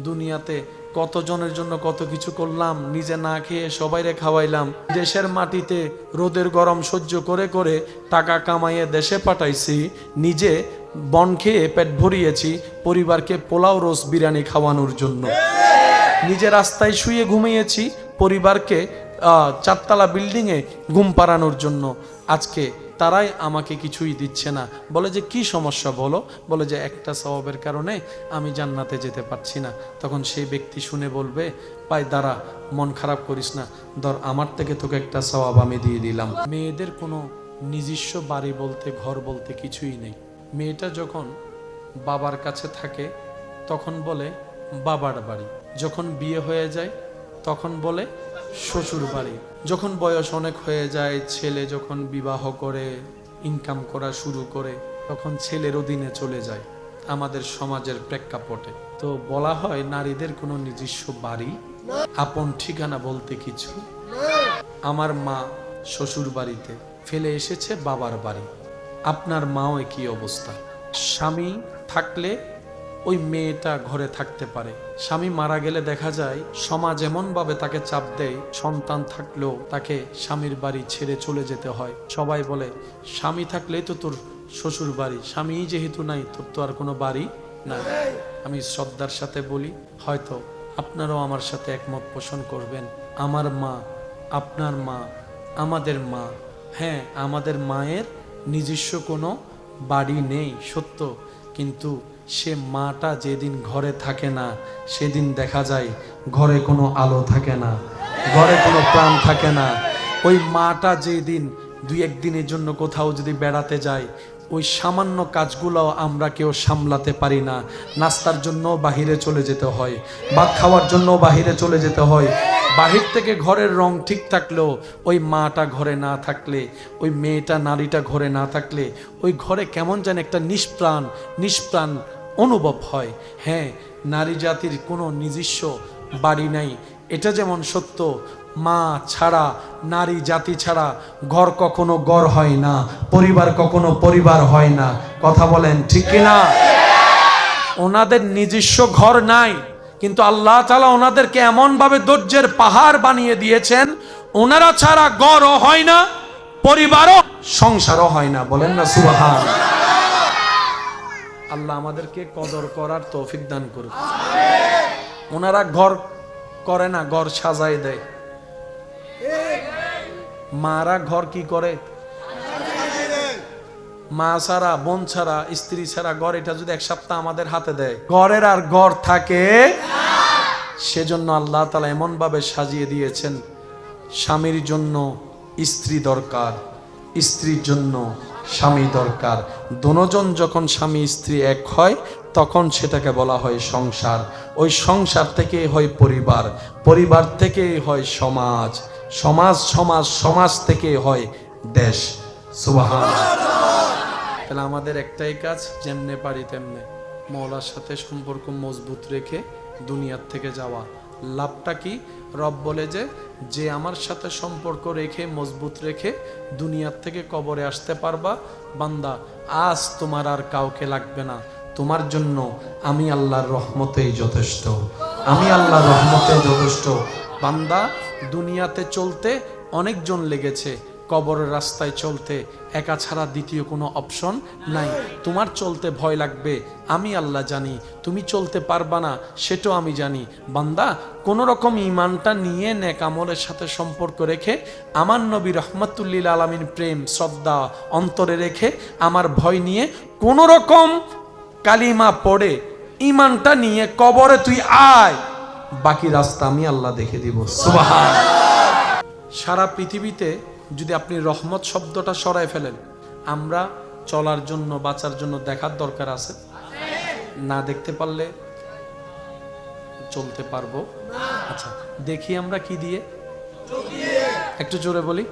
দুনিয়াতে কতজনের জন্য কত কিছু করলাম, নিজে না খেয়ে সবাইরে খাওয়াইলাম। দেশের মাটিতে রোদের গরম সহ্য করে করে টাকা কামাইয়ে দেশে পাঠাইছি, নিজে বন খেয়ে পেট ভরিয়েছি পরিবারকে পোলাও রোজ বিরিয়ানি খাওয়ানোর জন্য। নিজে রাস্তায় শুয়ে ঘুমিয়েছি পরিবারকে চারতলা বিল্ডিংয়ে ঘুম পাড়ানোর জন্য। আজকে তারাই আমাকে কিছুই দিচ্ছে না, বলে যে কি সমস্যা বলো, বলে যে একটা সওয়াবের কারণে আমি জান্নাতে যেতে পারছি না। তখন সেই ব্যক্তি শুনে বলবে, পাই দাঁড়া, মন খারাপ করিস না, ধর আমার থেকে তোকে একটা সওয়াব আমি দিয়ে দিলাম। মেয়েদের কোনো নিজস্ব বাড়ি বলতে ঘর বলতে কিছুই নেই। মেয়েটা যখন বাবার কাছে থাকে তখন বলে বাবার বাড়ি, যখন বিয়ে হয়ে যায় তখন বলে শ্বশুর বাড়ি, যখন বয়স অনেক হয়ে যায়, ছেলে যখন বিবাহ করে ইনকাম করা শুরু করে তখন ছেলের অধীনে চলে যায় আমাদের সমাজের প্রেক্ষাপটে। তো বলা হয় নারীদের কোনো নিজস্ব বাড়ি আপন ঠিকানা বলতে কিছু। আমার মা শ্বশুর বাড়িতে ফেলে এসেছে বাবার বাড়ি, আপনার মাও একই অবস্থা। স্বামী থাকলে ওই মেয়েটা ঘরে থাকতে পারে, স্বামী মারা গেলে দেখা যায় সমাজ এমনভাবে তাকে চাপ দেয়, সন্তান থাকলেও তাকে স্বামীর বাড়ি ছেড়ে চলে যেতে হয়। সবাই বলে স্বামী থাকলেই তো তোর শ্বশুর বাড়ি, স্বামী যেহেতু নাই তোর তো আর কোনো বাড়ি নাই। আমি শ্রদ্ধার সাথে বলি, হয়তো আপনারাও আমার সাথে একমত পোষণ করবেন, আমার মা, আপনার মা, আমাদের মা, হ্যাঁ আমাদের মায়ের নিজস্ব কোনো বাড়ি নেই সত্য, কিন্তু সে মাটা যেদিন ঘরে থাকে না সেদিন দেখা যায় ঘরে কোনো আলো থাকে না, ঘরে কোনো প্রাণ থাকে না। ওই মাটা যেদিন দুই একদিনের জন্য কোথাও যদি বেড়াতে যায়, ওই সামান্য কাজগুলো আমরা কেউ সামলাতে পারি না। নাস্তার জন্য বাহিরে চলে যেতে হয়, ভাত খাওয়ার জন্য বাহিরে চলে যেতে হয়। বাহির থেকে ঘরের রং ঠিক থাকলেও ওই মাটা ঘরে না থাকলে, ওই মেয়েটা নারীটা ঘরে না থাকলে ওই ঘরে কেমন যেন একটা নিষ্প্রাণ অনুভব হয়। হ্যাঁ, নারী জাতির কোনো নিজস্ব বাড়ি নাই, এটা যেমন সত্য। মা ছাড়া, নারী জাতি ছাড়া ঘর কখনো ঘর হয় না, পরিবার কখনো পরিবার হয় না। কথা বলেন ঠিক কিনা? ওনাদের নিজস্ব ঘর নাই, কিন্তু আল্লাহ তাআলা ওনাদেরকে এমন ভাবে ধৈর্যের পাহাড় বানিয়ে দিয়েছেন, ওনারা ছাড়া ঘরও হয় না, পরিবারও সংসারও হয় না। বলেন না সুবহানাল্লাহ। আল্লাহ আমাদেরকে কদর করার তৌফিক দান করুক। ওনারা ঘর করে না, ঘর সাজায় দেয়। মারা ঘর কি করে? মা ছাড়া, বোন ছাড়া, স্ত্রী ছাড়া ঘর, এটা যদি এক সপ্তাহ আমাদের হাতে দেয়, ঘরের আর ঘর থাকে। সেজন্য আল্লাহ তাআলা এমন ভাবে সাজিয়ে দিয়েছেন, স্বামীর জন্য স্ত্রী দরকার, স্ত্রীর জন্য স্বামী দরকার। দুজন যখন স্বামী স্ত্রী এক হয় তখন সেটাকে বলা হয় সংসার। ওই সংসার থেকে হয় পরিবার, পরিবার থেকে হয় সমাজ, সমাজ থেকে হয় দেশ। সুবহানাল্লাহ। তাহলে আমাদের একটাই কাজ, যেমনে পারি তেমনে মওলার সাথে সম্পর্ক মজবুত রেখে দুনিয়ার থেকে যাওয়া। লাভটা কি? রব বলে যে আমার সাথে সম্পর্ক রেখে মজবুত রেখে দুনিয়ার থেকে কবরে আসতে পারবা, বান্দা আজ তোমার আর কাউকে লাগবে না, তোমার জন্য আমি আল্লাহর রহমতেই যথেষ্ট, আমি আল্লাহর রহমতেই যথেষ্ট। বান্দা দুনিয়াতে চলতে অনেকজন লেগেছে, কবরের রাস্তায় চলতে একা ছাড়া দ্বিতীয় কোনো অপশন নাই। তোমার চলতে ভয় লাগবে, আমি আল্লাহ জানি। তুমি চলতে পারবা না, সেটাও আমি জানি। বান্দা কোন রকম ঈমানটা নিয়ে নেক আমলের সাথে সম্পর্ক রেখে আমার নবী রাহমাতুল্লিল আলামিন প্রেম শ্রদ্ধা অন্তরে রেখে আমার ভয় নিয়ে কোন রকম কালিমা পড়ে ঈমানটা নিয়ে কবরে তুই আয়, বাকি রাস্তা আমি আল্লাহ দেখে দিব। সুবহানাল্লাহ। সারা পৃথিবীতে যদি আপনি রহমত শব্দটা সরায় ফেলেন, আমরা চলার জন্য বাঁচার জন্য দেখার দরকার আছে? না দেখতে পারলে চলতে পারবো? আচ্ছা, দেখি আমরা কি দিয়ে? একটু জোরে বলি,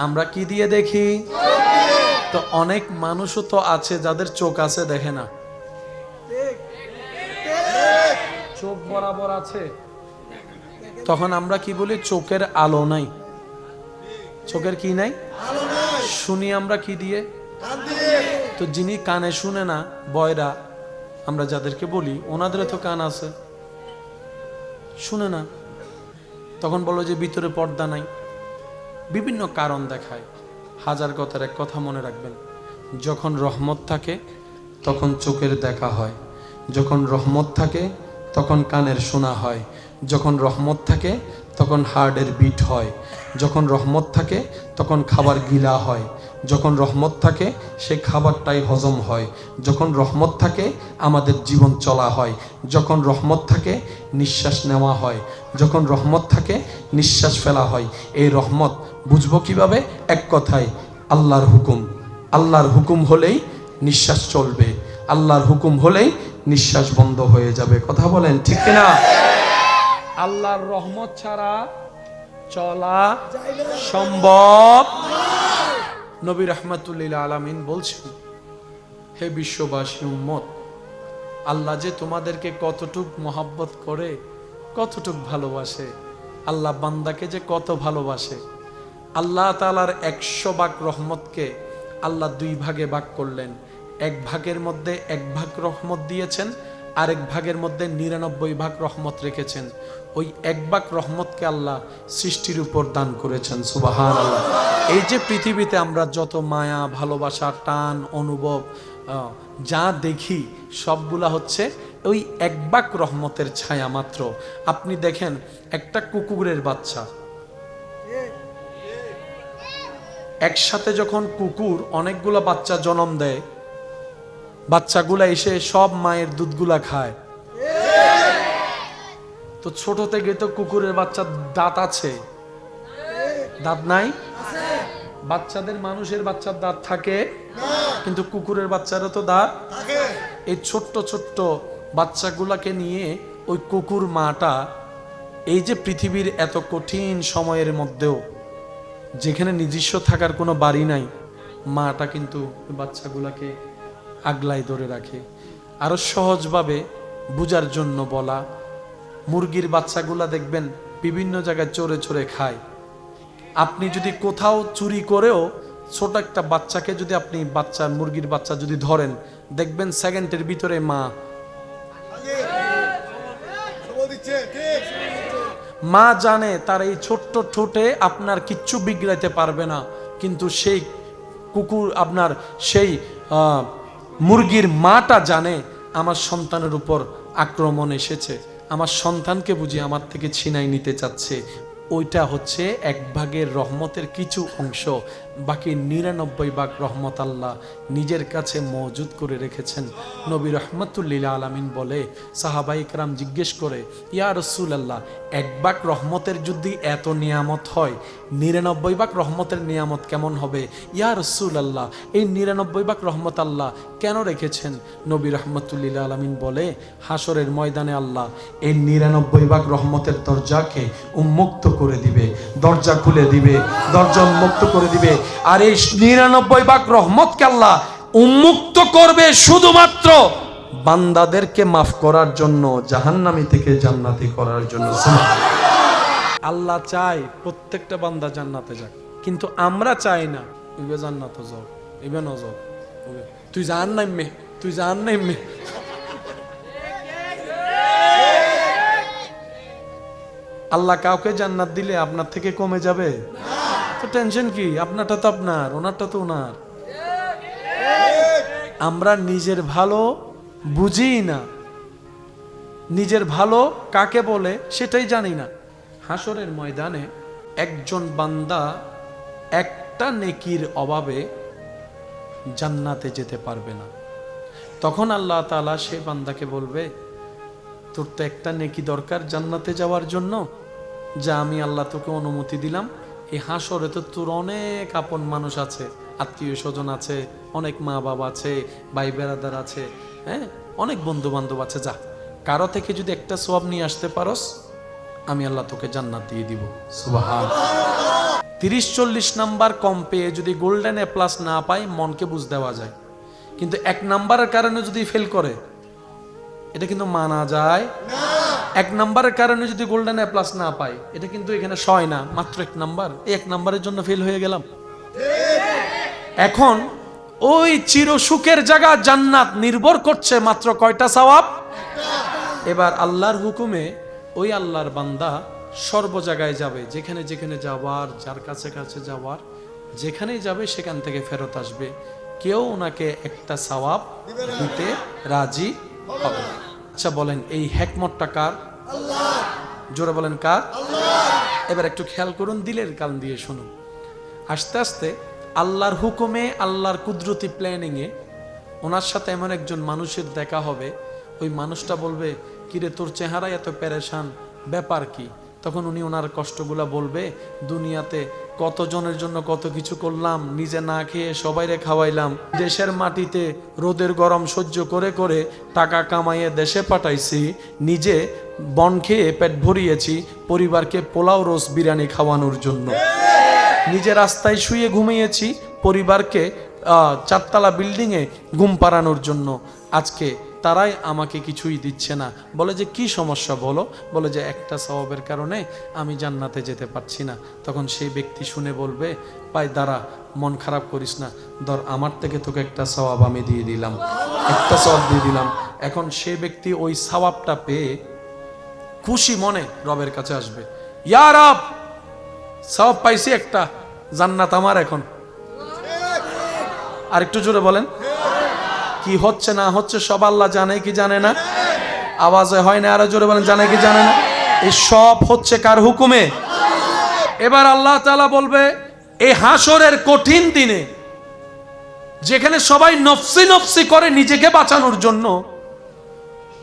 আমরা কি দিয়ে দেখি? তো অনেক মানুষও তো আছে যাদের চোখ আছে, দেখে না। চোখ বরাবর আছে, তখন আমরা কি বলি? চোখের আলো নাই। চোখের কি নাই? শুনি আমরা কি দিয়ে? তো যিনি কানে শুনে না, বয়রা, আমরা যাদেরকে বলি ওনাদেরও তো কান আছে, শুনে না। তখন বলো যে ভিতরে পর্দা নাই, বিভিন্ন কারণ দেখায়। হাজার কথার এক কথা মনে রাখবেন, যখন রহমত থাকে তখন চোখের দেখা হয়, যখন রহমত থাকে তখন কানের শোনা হয়, যখন রহমত থাকে তখন হার্টের বিট হয়, যখন রহমত থাকে তখন খাবার গিলা হয়, যখন রহমত থাকে সে খাবারটাই হজম হয়, যখন রহমত থাকে আমাদের জীবন চলা হয়, যখন রহমত থাকে নিঃশ্বাস নেওয়া হয়, যখন রহমত থাকে নিঃশ্বাস ফেলা হয়। এই রহমত বুঝবো কিভাবে? এক কথায় আল্লাহর হুকুম। আল্লাহর হুকুম হলেই নিঃশ্বাস চলবে, আল্লাহর হুকুম হলেই নিঃশ্বাস বন্ধ হয়ে যাবে। কথা বলেন ঠিক কিনা? আল্লাহর রহমত ছাড়া চলা সম্ভব। নবী রাহমাতুল্লিল আলামিন বলছেন, হে বিশ্ববাসী উম্মত, আল্লাহ যে তোমাদেরকে কতটুক মহাব্বত করে, কতটুক ভালোবাসে, আল্লাহ বান্দাকে যে কত ভালোবাসে। আল্লাহ তাআলার 100 ভাগ রহমতকে আল্লাহ 2 ভাগে ভাগ করলেন। এক ভাগের মধ্যে 1 ভাগ রহমত দিয়েছেন, আরেক ভাগের মধ্যে 99 ভাগ রহমত রেখেছেন। ওই 1 ভাগ রহমতকে আল্লাহ সৃষ্টির উপর দান করেছেন। সুবহানাল্লাহ। এই যে পৃথিবীতে আমরা যত মায়া, ভালোবাসা, টান, অনুভব যা দেখি সবগুলা হচ্ছে ওই 1 ভাগ রহমতের ছায়া মাত্র। আপনি দেখেন একটা কুকুরের বাচ্চা, একসাথে যখন কুকুর অনেকগুলা বাচ্চা জন্ম দেয়, বাচ্চাগুলা এসে সব মায়ের দুধগুলা খায়। তো ছোট থেকে তো কুকুরের বাচ্চার দাঁত আছে, দাঁত নাই? বাচ্চাদের মানুষের বাচ্চার দাঁত থাকে, কিন্তু কুকুরের বাচ্চারও তো দাঁত। এই ছোট্ট ছোট্ট বাচ্চাগুলাকে নিয়ে ওই কুকুর মাটা এই যে পৃথিবীর এত কঠিন সময়ের মধ্যেও, যেখানে নিজস্ব থাকার কোনো বাড়ি নাই, মাটা কিন্তু বাচ্চাগুলাকে আগলাই ধরে রাখে। আরো সহজভাবে বুঝার জন্য বলা, মুরগির বাচ্চাগুলা দেখবেন বিভিন্ন জায়গায় চড়ে চড়ে খায়। আপনি যদি কোথাও চুরি করেও ছোট একটা বাচ্চাকে যদি আপনি মুরগির বাচ্চা যদি ধরেন, দেখবেন সেকেন্ডের ভিতরে মা জানে তার এই ছোট্ট ঠোঁটে আপনার কিচ্ছু বিগড়াইতে পারবে না, কিন্তু সেই কুকুর আপনার সেই মুরগির মাটা জানে আমার সন্তানের উপর আক্রমণ এসেছে, আমার সন্তানকে বুঝি আমার থেকে ছিনাই নিতে চাচ্ছে। ওইটা হচ্ছে 1 ভাগের রহমতের কিছু অংশ, বাকি 99 ভাগ রহমত আল্লাহ নিজের কাছে মজুদ করে রেখেছেন। নবী রাহমাতুল্লিল আলামিন বলে, সাহাবায়ে কেরাম জিজ্ঞেস করে, ইয়া রাসূলুল্লাহ, 1 ভাগ রহমতের যদি এত নিয়ামত হয়, 99 ভাগ রহমতের নিয়ামত কেমন হবে? ইয়া রাসূলুল্লাহ, এই 99 ভাগ রহমত আল্লাহ কেন রেখেছেন? নবী রাহমাতুল্লিল আলামিন বলে, হাসরের ময়দানে আল্লাহ এই 99 ভাগ রহমতের দরজাকে উন্মুক্ত করে দিবে, দরজা খুলে দিবে, দরজা উন্মুক্ত করে দিবে। আর এই 99 ভাগ রহমতকে আল্লাহ উন্মুক্ত করবে শুধুমাত্র বান্দাদেরকে মাফ করার জন্য, জাহান্নামী থেকে জান্নাতি করার জন্য। আল্লাহ চায় প্রত্যেকটা বান্দা জান্নাতে যাক, কিন্তু আমরা চাই না ইবে জান্নাতে যাও, ইবে না যাও, তুই জান নাইমে, তুই জান নাইমে। আল্লাহ কাউকে জান্নাত দিলে আপনার থেকে কমে যাবে? তো টেনশন কি? আপনারটা তো আপনার, ওনারটা তো ওনার। আমরা নিজের ভালো বুঝি না, নিজের ভালো কাকে বলে সেটাই জানি না। হাসরের ময়দানে একজন বান্দা একটা নেকির অভাবে জান্নাতে যেতে পারবে না। তখন আল্লাহ তাআলা সে বান্দাকে বলবে, তোর তো একটা নেকি দরকার জান্নাতে যাওয়ার জন্য, যা আমি আল্লাহ তোকে অনুমতি দিলাম। এই হাসরে তো তোর অনেক আপন মানুষ আছে, আত্মীয় স্বজন আছে, অনেক মা বাবা আছে, ভাই বেড়াদার আছে, হ্যাঁ, অনেক বন্ধু বান্ধব আছে। যা, কারো থেকে যদি একটা সওয়াব নিয়ে আসতে পারস, আমি আল্লাহ তোকে জান্নাত দিয়ে দিব। সুবহানাল্লাহ। 30-40 নাম্বার কম পেয়ে যদি গোল্ডেন এ প্লাস না পাই, মনকে বুঝ দেওয়া যায়, কিন্তু 1 নাম্বারের কারণে যদি ফেল করে, এটা কিন্তু মানা যায় না। 1 নাম্বারের কারণে যদি গোল্ডেন এ প্লাস না পাই, এটা কিন্তু এখানে সয় না, মাত্র 1 নাম্বার। এই 1 নাম্বারের জন্য ফেল হয়ে গেলাম। এখন ওই চিরসুখের জায়গা জান্নাত নির্ভর করছে মাত্র কয়টা সওয়াব। এবার আল্লাহর হুকুমে ওই আল্লাহর বান্দা সর্ব জায়গায় যাবে, যেখানে যেখানে যাওয়ার, যার কাছে কাছে যাওয়ার, যেখানেই যাবে সেখান থেকে ফেরত আসবে, কেউ ওনাকে একটা সওয়াব দিতে রাজি হবে। আচ্ছা বলেন, এই হিকমতটা কার? আল্লাহ। জোরে বলেন কার? আল্লাহ। এবার একটু খেয়াল করুন, দিলের কান দিয়ে শুনুন। আস্তে আস্তে আল্লাহর হুকুমে, আল্লাহর কুদরতি প্ল্যানিংয়ে ওনার সাথে এমন একজন মানুষের দেখা হবে, ওই মানুষটা বলবে, কিরে তোর চেহারা এত পেরেশান, ব্যাপার কি? তখন উনি ওনার কষ্টগুলা বলবে, দুনিয়াতে কতজনের জন্য কত কিছু করলাম, নিজে না খেয়ে সবাইরে খাওয়াইলাম, দেশের মাটিতে রোদের গরম সহ্য করে করে টাকা কামাইয়ে দেশে পাঠাইছি, নিজে বন খেয়ে পেট ভরিয়েছি, পরিবারকে পোলাও রোজ বিরিয়ানি খাওয়ানোর জন্য, নিজে রাস্তায় শুয়ে ঘুমিয়েছি, পরিবারকে 4তলা বিল্ডিংয়ে ঘুম পাড়ানোর জন্য। আজকে তারাই আমাকে কিছুই দিচ্ছে না। বলে যে কি সমস্যা বলো? বলে যে একটা সওয়াবের কারণে আমি জান্নাতে যেতে পারছি না। তখন সেই ব্যক্তি শুনে বলবে, পাই দাঁড়া, মন খারাপ করিস না, ধর আমার থেকে তোকে একটা সওয়াব আমি দিয়ে দিলাম, একটা সওয়াব দিয়ে দিলাম। এখন সেই ব্যক্তি ওই সওয়াবটা পেয়ে খুশি মনে রবের কাছে আসবে, ইয়া রব, সওয়াব পাইছি একটা, জান্নাত আমার এখন। আর একটু জোরে বলেন, কি হচ্ছে না হচ্ছে সব আল্লাহ জানে কি জানে না? আওয়াজে হয় না, আরো জোরে বলেন, জানে কি জানে না? এই সব হচ্ছে কার হুকুমে? এবার আল্লাহ তাআলা বলবে, এই হাসরের কঠিন দিনে যেখানে সবাই নফসি নফসি করে নিজেকে বাঁচানোর জন্য,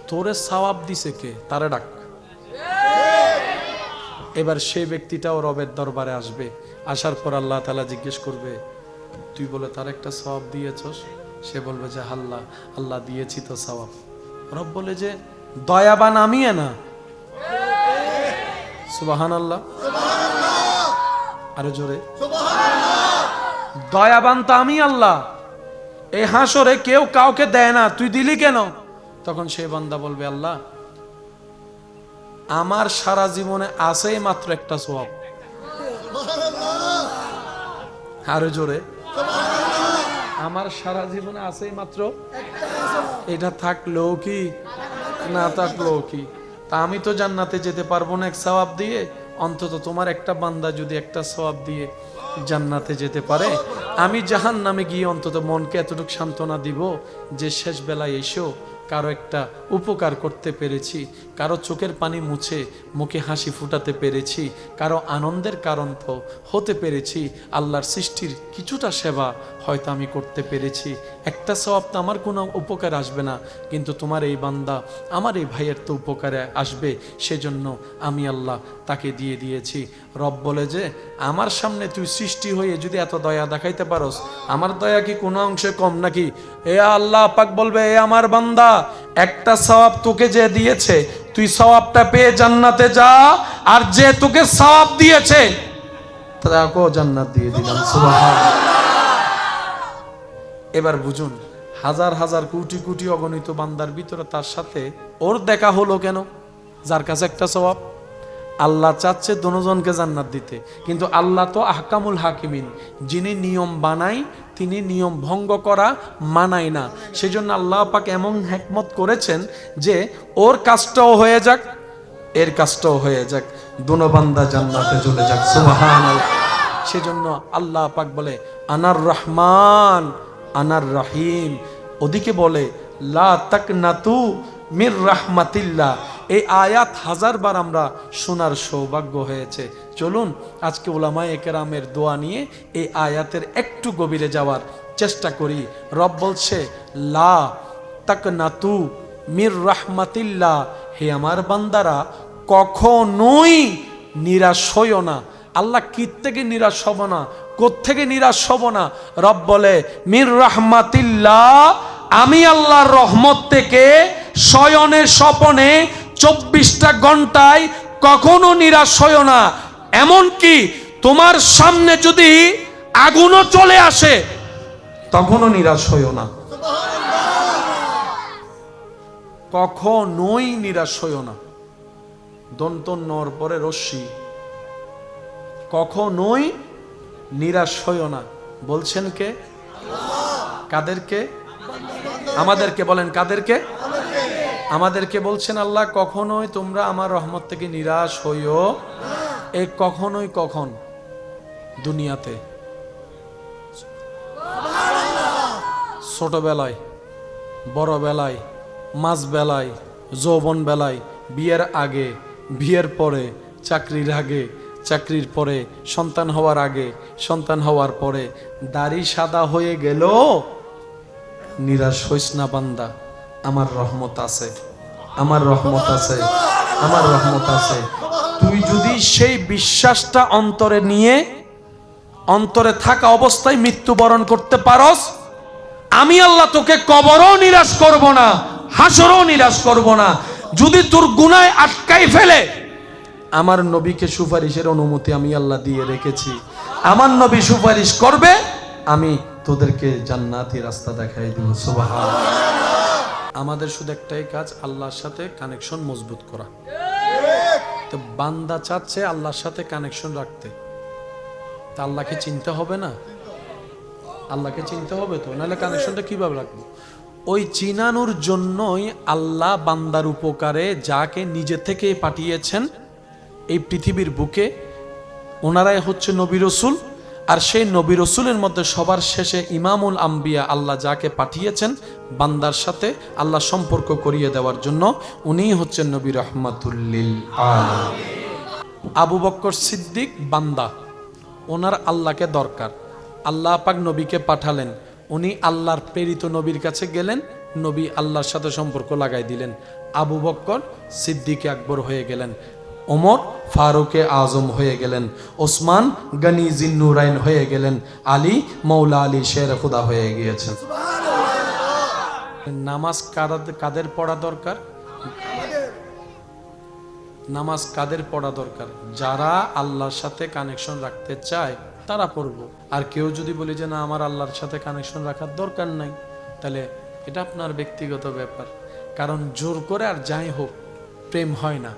তোরে সওয়াব দিছে কে? তারে ডাক। এবার সেই ব্যক্তিটাও রবের দরবারে আসবে। আসার পর আল্লাহ তাআলা জিজ্ঞেস করবে, তুই বলে তার একটা সওয়াব দিয়েছস? সে বলবে যে আল্লাহ, আল্লাহ দিয়েছি তো সওয়াব। রব বলে যে দয়াবান আমি না। সুবহানাল্লাহ, আরো জোরে সুবহানাল্লাহ। দয়াবান তো আমি আল্লাহ, এই হাসরে কেউ কাউকে দেয় না, তুই দিলি কেন? তখন সেই বান্দা বলবে, আল্লাহ আমার সারা জীবনে আছে মাত্র একটা সওয়াব। আরো জোরে, আমার সারা জীবনে আছে মাত্র এটা, থাকলেও কি না থাকলেও কি, তা আমি তো জান্নাতে যেতে পারবো না এক সওয়াব দিয়ে, অন্তত তোমার একটা বান্দা যদি একটা সওয়াব দিয়ে জান্নাতে যেতে পারে, আমি জাহান্নামে গিয়ে অন্তত মনকে এতটুকু সান্ত্বনা দিব যে শেষ বেলায় এসেও কারো একটা উপকার করতে পেরেছি, কারো চোখের পানি মুছে মুখে হাসি ফুটাতে পেরেছি, কারো আনন্দের কারণ তো হতে পেরেছি, আল্লাহর সৃষ্টির কিছুটা সেবা হয়তো আমি করতে পেরেছি। একটা সওয়াব তো আমার কোনো উপকার আসবে না, কিন্তু তোমার এই বান্দা, আমার এই ভাইয়ের তো উপকারে আসবে, সেজন্য আমি আল্লাহ তাকে দিয়ে দিয়েছি। রব বলে যে আমার সামনে তুই সৃষ্টি হয়ে যদি এত দয়া দেখাইতে পারস, আমার দয়া কি কোনো অংশে কম নাকি? এ আল্লাহ পাক বলবে, এ আমার বান্দা, একটা সওয়াব তোকে যে দিয়েছে, তুই সওয়াবটা পেয়ে জান্নাতে যা, আর যে তোকে সওয়াব দিয়েছে তাকেও জান্নাত দিয়ে দিলাম। সুবহানাল্লাহ। এবার বুঝুন, হাজার হাজার কোটি কোটি অগণিত বান্দার ভিতরে তার সাথে ওর দেখা হলো কেন? যার কাছে একটা সওয়াব। আল্লাহ চাচ্ছে দুজনকে জান্নাত দিতে, কিন্তু আল্লাহ তো আহকামুল হাকিমিন, যিনি নিয়ম বানাই তিনি নিয়ম ভঙ্গ করা মানায় না। সেজন্য আল্লাহ পাক এমন হিকমত করেছেন যে ওর কাজটাও হয়ে যাক, এর কাজটাও হয়ে যাক, দুনো বান্দা জান্নাতে চলে যাক। সুবহানাল্লাহ। সেজন্য আল্লাহ পাক বলে, আনার রহমান আনার রহিম। ওদিকে বলে, লা তাকনাতু মির রাহমাতিল্লাহ। এই আয়াত হাজারবার আমরা শোনার সৌভাগ্য হয়েছে। চলুন আজকে উলামায়ে কেরামের দোয়া নিয়ে এই আয়াতের একটু গভীরে যাওয়ার চেষ্টা করি। রব বলছে, লা তাকনাতু মির রাহমাতিল্লাহ, হে আমার বান্দারা কখনোই নিরাশ হইও না। আল্লাহ কি থেকে নিরাশ হব না, কোত্থেকে নিরাশ হব না? রব বলে, মির রাহমাতিল্লাহ, আমি আল্লাহর রহমত থেকে শয়নে স্বপনে 24টা ঘন্টায় কখনো নিরাশ হইও না। এমনকি তোমার সামনে যদি আগুনও চলে আসে তখনও নিরাশ হইও না। কখনোই নিরাশ হইও না। দন্ত নর পরে রশ্মি, কখনোই নিরাশ হইও না। বলছেন কে? কাদেরকে? আমাদেরকে। বলেন কাদেরকে? আমাদেরকে বলছেন আল্লাহ, কখনোই তোমরা আমার রহমত থেকে নিরাশ হইও। এই কখনোই কখন? দুনিয়াতে, ছোটবেলায়, বড় বেলায়, মাঝ বেলায়, যৌবন বেলায়, বিয়ের আগে, বিয়ের পরে, চাকরির আগে, চাকরির পরে, সন্তান হওয়ার আগে, সন্তান হওয়ার পরে। দাড়ি সাদা হয়ে গেল, নিরাশ হইস না বান্দা, আমার রহমত আছে, আমার রহমত আছে, আমার রহমত আছে। তুই যদি সেই বিশ্বাসটা অন্তরে নিয়ে, অন্তরে থাকা অবস্থায় মৃত্যুবরণ করতে পারস, আমি আল্লাহ তোকে কবরও নিরাশ করব না, হাসরও নিরাশ করব না। যদি তোর গুনায় আটকাই ফেলে, আমার নবীকে সুপারিশের অনুমতি আমি আল্লাহ দিয়ে রেখেছি। আমার নবী সুপারিশ করবে, আমি তোদেরকে জান্নাতি রাস্তা দেখাই দেব। সুবহানাল্লাহ। আমাদের শুধু একটাই কাজ, আল্লাহর সাথে কানেকশন মজবুত করা। তো বান্দা চাচ্ছে আল্লাহর সাথে কানেকশন রাখতে, তা আল্লাহকে চিনতে হবে না? আল্লাহকে চিনতে হবে তো, নাহলে কানেকশনটা কিভাবে রাখবো? ওই চিনানোর জন্যই আল্লাহ বান্দার উপকারে যাকে নিজে থেকে পাঠিয়েছেন এই পৃথিবীর বুকে, ওনারাই হচ্ছে নবী রসুল। আর সেই নবী রসুলের মধ্যে সবার শেষে ইমামুল আম্বিয়া, আল্লাহ যাকে পাঠিয়েছেন বান্দার সাথে আল্লাহ সম্পর্ক করিয়ে দেওয়ার জন্য, উনিই হচ্ছেন নবী রহমাতুল লিল আলামিন। আবু বকর সিদ্দিক বান্দা, ওনার আল্লাহকে দরকার। আল্লাহ পাক নবীকে পাঠালেন, উনি আল্লাহর প্রেরিত নবীর কাছে গেলেন, নবী আল্লাহর সাথে সম্পর্ক লাগাই দিলেন। আবু বকর সিদ্দিক আকবর হয়ে গেলেন, ওমর ফারুকে আজম হয়ে গেলেন, ওসমান গনি জিন্নুরাইন হয়ে গেলেন, আলী মৌলা আলী শের খুদা হয়ে গিয়েছেন। নামাজ কাদের পড়া দরকার? নামাজ কাদের পড়া দরকার? যারা আল্লাহর সাথে কানেকশন রাখতে চায় তারা পড়বো। আর কেউ যদি বলে যে না, আমার আল্লাহর সাথে কানেকশন রাখার দরকার নাই, তাহলে এটা আপনার ব্যক্তিগত ব্যাপার। কারণ জোর করে আর যাই হোক প্রেম হয় না,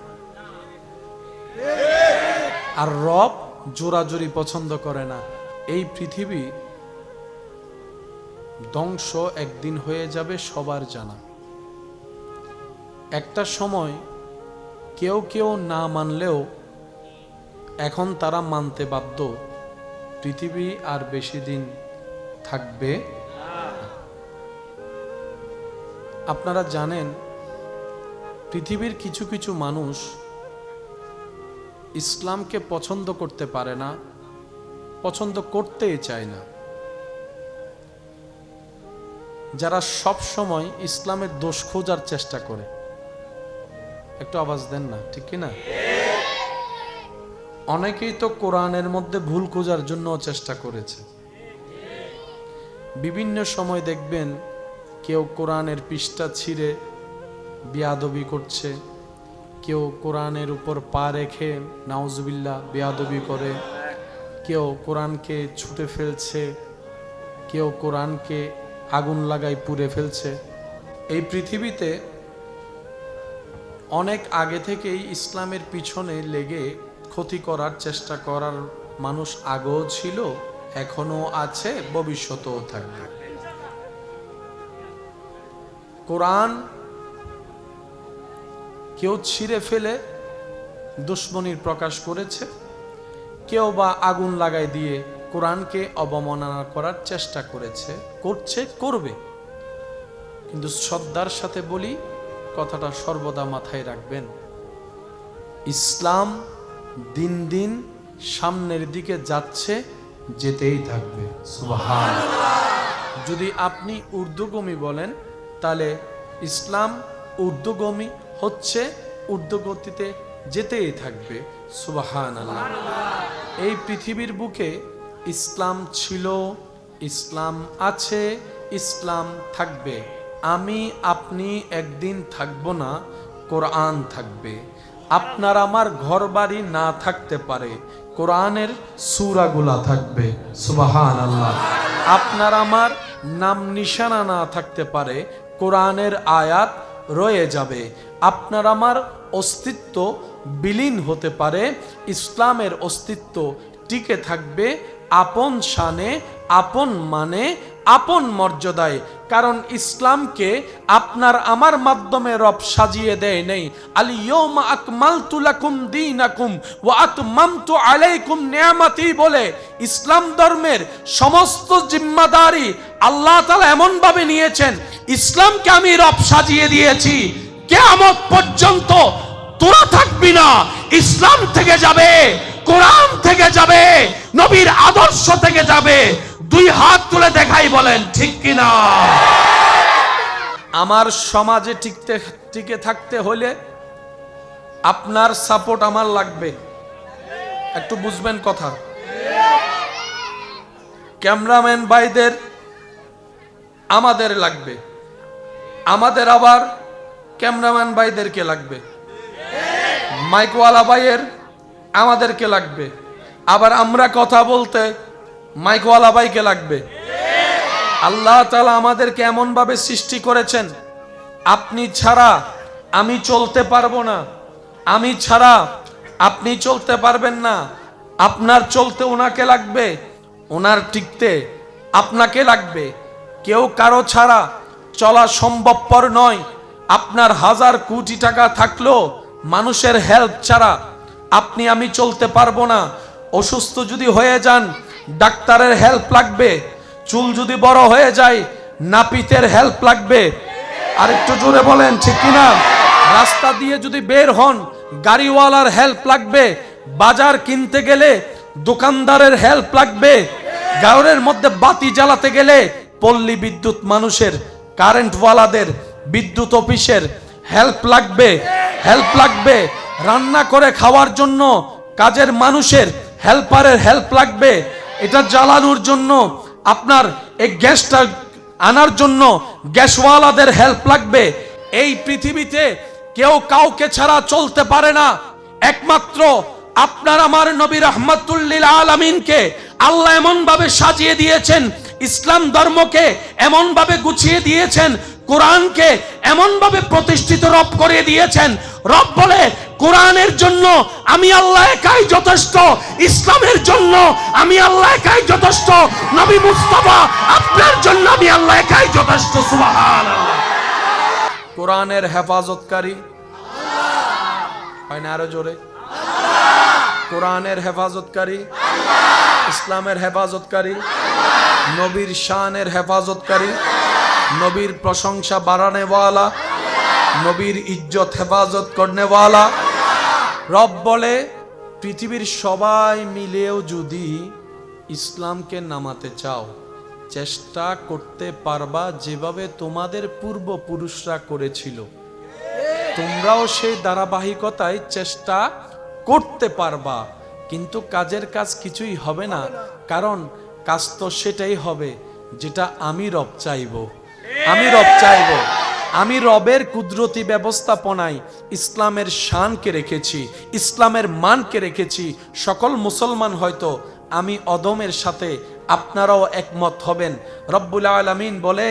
আর রব জোরাজুরি পছন্দ করে না। এই পৃথিবী ধ্বংস একদিন হয়ে যাবে, সবার জানা। একটা সময় কেউ কেউ না মানলেও এখন তারা মানতে বাধ্য, পৃথিবী আর বেশি দিন থাকবে। আপনারা জানেন, পৃথিবীর কিছু কিছু মানুষ ইসলামকে পছন্দ করতে পারে না, পছন্দ করতেই চায় না। যারা সব সময় ইসলামের দোষ খোঁজার চেষ্টা করে। একটু আওয়াজ দেন না, ঠিক কি না? অনেকেই তো কোরআনের মধ্যে ভুল খোঁজার জন্য চেষ্টা করেছে। বিভিন্ন সময় দেখবেন কেউ কোরআনের পৃষ্ঠা ছিঁড়ে বেয়াদবি করছে, কেউ কোরআনের উপর পা রেখে নাউজুবিল্লাহ বেয়াদবি করে, কেউ কোরআনকে ছুটে ফেলছে, কেউ কোরআনকে আগুন লাগাই পুড়ে ফেলছে। এই পৃথিবীতে অনেক আগে থেকেই ইসলামের পিছনে লেগে ক্ষতি করার চেষ্টা করার মানুষ আগেও ছিল, এখনো আছে, ভবিষ্যতেও থাকবে। কোরআন কেউ ছিঁড়ে ফেলে দুশ্মনীর প্রকাশ করেছে, কেউ বা আগুন লাগাই দিয়ে কোরআনকে অবমাননা করার চেষ্টা করেছে, করছে, করবে। কিন্তু শ্রদ্ধার সাথে বলি, কথাটা সর্বদা মাথায় রাখবেন, ইসলাম দিন দিন সামনের দিকে যাচ্ছে, যেতেই থাকবে। সুবহানাল্লাহ। যদি আপনি ঊর্ধ্বগামী বলেন, তাহলে ইসলাম ঊর্ধ্বগামী হচ্ছে, ঊর্ধ্বগতিতে যেতেই থাকবে। সুবহানাল্লাহ। এই পৃথিবীর বুকে ইসলাম ছিল, ইসলাম আছে, ইসলাম থাকবে। আমি আপনি একদিন থাকবো না, কোরআন থাকবে। আপনার আমার ঘর বাড়ি না থাকতে পারে, কোরআনের সূরাগুলা থাকবে। সুবহানাল্লাহ। আপনার আমার নাম নিশানা না থাকতে পারে, কোরআনের আয়াত রয়ে যাবে। আপনার আমার অস্তিত্ব বিলীন হতে পারে, ইসলামের অস্তিত্ব টিকে থাকবে। আপন শানে, আপন মানে, আপন মর্যাদায়। কারণ ইসলামকে আপনার আমার মাধ্যমে রব সাজিয়ে দেয় নেই। আল-ইয়াউমা আকমালতু লাকুম দীনাকুম ওয়া আতমামতু আলাইকুম নিয়ামতি বলে ইসলাম ধর্মের সমস্ত জিম্মাদারি আল্লাহ তাআলা এমন ভাবে নিয়েছেন, ইসলামকে আমি রব সাজিয়ে দিয়েছি, কিয়ামত পর্যন্ত তোরা থাকবি না, ইসলাম থেকে যাবে, কোরআন থেকে যাবে, নবীর আদর্শ থেকে যাবে। দুই হাত তুলে দেখাই, বলেন ঠিক কিনা? আমার সমাজে টিকে থাকতে হলে আপনার সাপোর্ট আমার লাগবে, একটু বুঝবেন কথা। ক্যামেরাম্যান ভাইদের আমাদের লাগবে, আমাদের আবার ক্যামেরাম্যান ভাইদেরকে লাগবে, মাইকওয়ালা ভাইয়ের আমাদেরকে লাগবে, আবার আমরা কথা বলতে মাইকওয়ালা ভাইকে লাগবে। আল্লাহ তাআলা আমাদেরকে এমন ভাবে সৃষ্টি করেছেন, আপনি ছাড়া আমি চলতে পারবো না, আমি ছাড়া আপনি চলতে পারবেন না। আপনার চলতে ওনাকে লাগবে, ওনার টিকতে আপনাকে লাগবে। কেউ কারো ছাড়া চলা সম্ভবপর নয়। আপনার হাজার কোটি টাকা থাকলেও মানুষের হেল্প ছাড়া আপনি আমি চলতে পারবো না। অসুস্থ যদি হয়ে যান, ডাক্তারের হেল্প লাগবে। চুল যদি বড় হয়ে যায়, নাপিতের হেল্প লাগবে। আর একটু জোরে বলেন ঠিক কিনা? রাস্তা দিয়ে যদি বের হন, গাড়িওয়ালার হেল্প লাগবে। বাজার কিনতে গেলে দোকানদারের হেল্প লাগবে। গাঁয়ের মধ্যে বাতি জ্বালাতে গেলে পল্লী বিদ্যুৎ মানুষের, কারেন্টওয়ালাদের, বিদ্যুৎ অফিসের হেল্প লাগবে, হেল্প লাগবে। রান্না করে খাওয়ার জন্য কাজের মানুষের, হেল্পারের হেল্প লাগবে। এটা জ্বালানোর জন্য, আপনার এই গ্যাসটা আনার জন্য গ্যাসওয়ালাদের হেল্প লাগবে। এই পৃথিবীতে কেউ কাউকে ছাড়া চলতে পারে না। একমাত্র আপনার আমার নবী রাহমাতুল লিল আলামিনকে আল্লাহ এমন ভাবে সাজিয়ে দিয়েছেন, ইসলাম ধর্মকে এমন ভাবে গুছিয়ে দিয়েছেন, কোরআনকে এমন ভাবে প্রতিষ্ঠিত রব করে দিয়েছেন। রব বলে, কোরআনের জন্য আমি আল্লাহ একাই যথেষ্ট, ইসলামের জন্য আমি আল্লাহ একাই যথেষ্ট, নবী মুস্তাফা আপনার জন্য আমি আল্লাহ একাই যথেষ্ট। সুবহানাল্লাহ। কোরআনের হেফাজতকারী আল্লাহ, হয় না? আরো জোরে। কোরআনের হেফাজতকারী, ইসলামের হেফাজতকারী, নবীর শানের হেফাজতকারী, নবীর প্রশংসা বাড়ানেওয়ালা, নবীর ইজ্জত হেফাজত করনেওয়ালা। রব বলে, পৃথিবীর সবাই মিলেও যদি ইসলামকে নামাতে চাও, চেষ্টা করতে পারবা যেভাবে তোমাদের পূর্বপুরুষরা করেছিল। তোমরাও সেই ধারাবাহিকতায় চেষ্টা করতে পারবা, কিন্তু কাজের কাজ কিছুই হবে না। কারণ কাজ তো সেটাই হবে যেটা আমি রব চাইব। আমি রব চাইব। আমি রবের কুদরতি ব্যবস্থাপনায় ইসলামের শানকে রেখেছি, ইসলামের মানকে রেখেছি। সকল মুসলমান হয়তো আমি অদমের সাথে আপনারাও একমত হবেন। রব্বুল আলামিন বলে,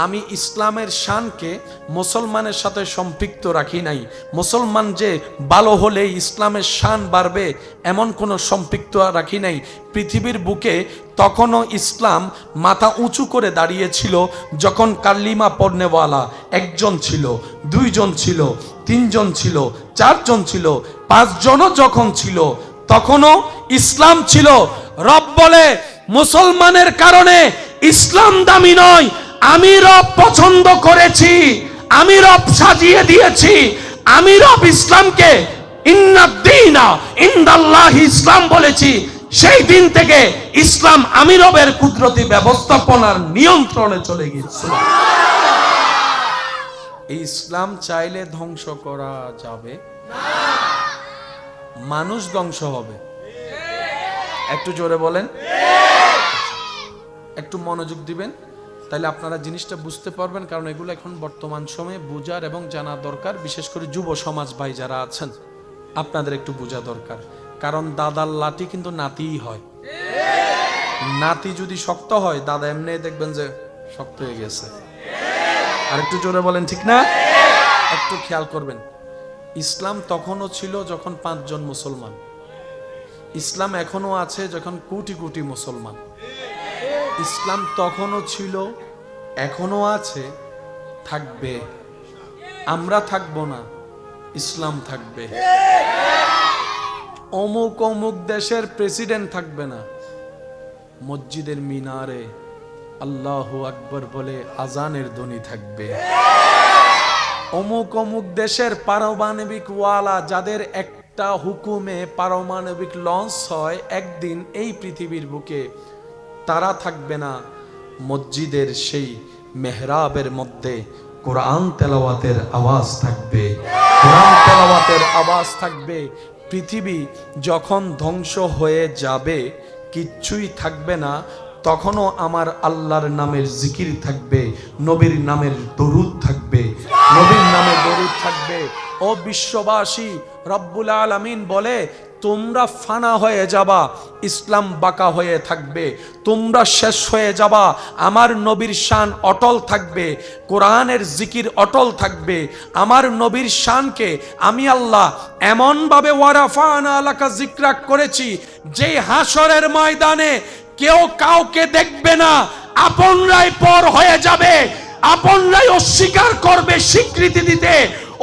আমি ইসলামের শানকে মুসলমানের সাথে সম্পৃক্ত রাখি নাই। মুসলমান যে ভালো হলে ইসলামের শান বাড়বে এমন কোনো সম্পৃক্ত রাখি নাই। পৃথিবীর বুকে তখনও ইসলাম মাথা উঁচু করে দাঁড়িয়েছিল যখন কালিমা পড়নেওয়ালা একজন ছিল, দুইজন ছিল, তিনজন ছিল, চারজন ছিল, পাঁচজনও যখন ছিল তখনও ইসলাম ছিল। রব বলে, মুসলমানের কারণে ইসলাম দামি নয়, আমি রব পছন্দ করেছি, আমি রব সাজিয়ে দিয়েছি, আমি রব ইসলামকে ইন্নাদ-দীনা ইনদাল্লাহি ইসলাম বলেছি। সেই দিন থেকে ইসলাম আমি রবের কুদরতি ব্যবস্থাপনার নিয়ন্ত্রণে চলে গেছে। এই ইসলাম চাইলে ধ্বংস করা যাবে না, মানুষ ধ্বংস হবে। একটু জোরে বলেন, একটু মনোযোগ দিবেন, তাহলে আপনারা জিনিসটা বুঝতে পারবেন। কারণ এগুলো এখন বর্তমান সময়ে বোঝার এবং জানা দরকার। বিশেষ করে যুব সমাজ ভাই যারা আছেন, আপনাদের একটু বোঝা দরকার। কারণ দাদার লাঠি কিন্তু নাতিই হয়। নাতি যদি শক্ত হয়, দাদা এমনি দেখবেন যে শক্ত হয়ে গেছে। আর একটু জোরে বলেন ঠিক না? একটু খেয়াল করবেন, ইসলাম তখনও ছিল যখন 5 জন মুসলমান, ইসলাম এখনো আছে যখন কোটি কোটি মুসলমান। ইসলাম তখনও ছিল, এখনো আছে, থাকবে। আমরা থাকবো না, ইসলাম থাকবে। অমুক অমুক দেশের প্রেসিডেন্ট থাকবে না, মসজিদের মিনারে আল্লাহু আকবার বলে আজানের ধ্বনি থাকবে। অমুক অমুক দেশের পারমাণবিক ওয়ালা যাদের একটা হুকুমে পারমাণবিক লঞ্চ হয় একদিন এই পৃথিবীর বুকে, তারা থাকবে না। মসজিদের সেই মেহরাবের মধ্যে কোরআন তেলাওয়াতের আওয়াজ থাকবে, কোরআন তেলাওয়াতের আওয়াজ থাকবে। পৃথিবী যখন ধ্বংস হয়ে যাবে, কিচ্ছুই থাকবে না, তখনও আমার আল্লাহর নামের জিকির থাকবে, নবীর নামের দরুদ থাকবে, নবীর নামে দরুদ থাকবে। ও বিশ্ববাসী, রব্বুল আলামিন বলে তোমরা ফানা হয়ে যাবা, ইসলাম বাঁকা হয়ে থাকবে। তোমরা শেষ হয়ে যাবা, আমার নবীর শান অটল থাকবে, কোরআনের জিকির অটল থাকবে। আমার নবীর শানকে আমি আল্লাহ এমনভাবে ওয়ারাফানা লাকা যিকরাক করেছি, যে হাসরের ময়দানে কেউ কাউকে দেখবে না, আপনরাই পর হয়ে যাবে, আপনরাই অস্বীকার করবে স্বীকৃতি দিতে।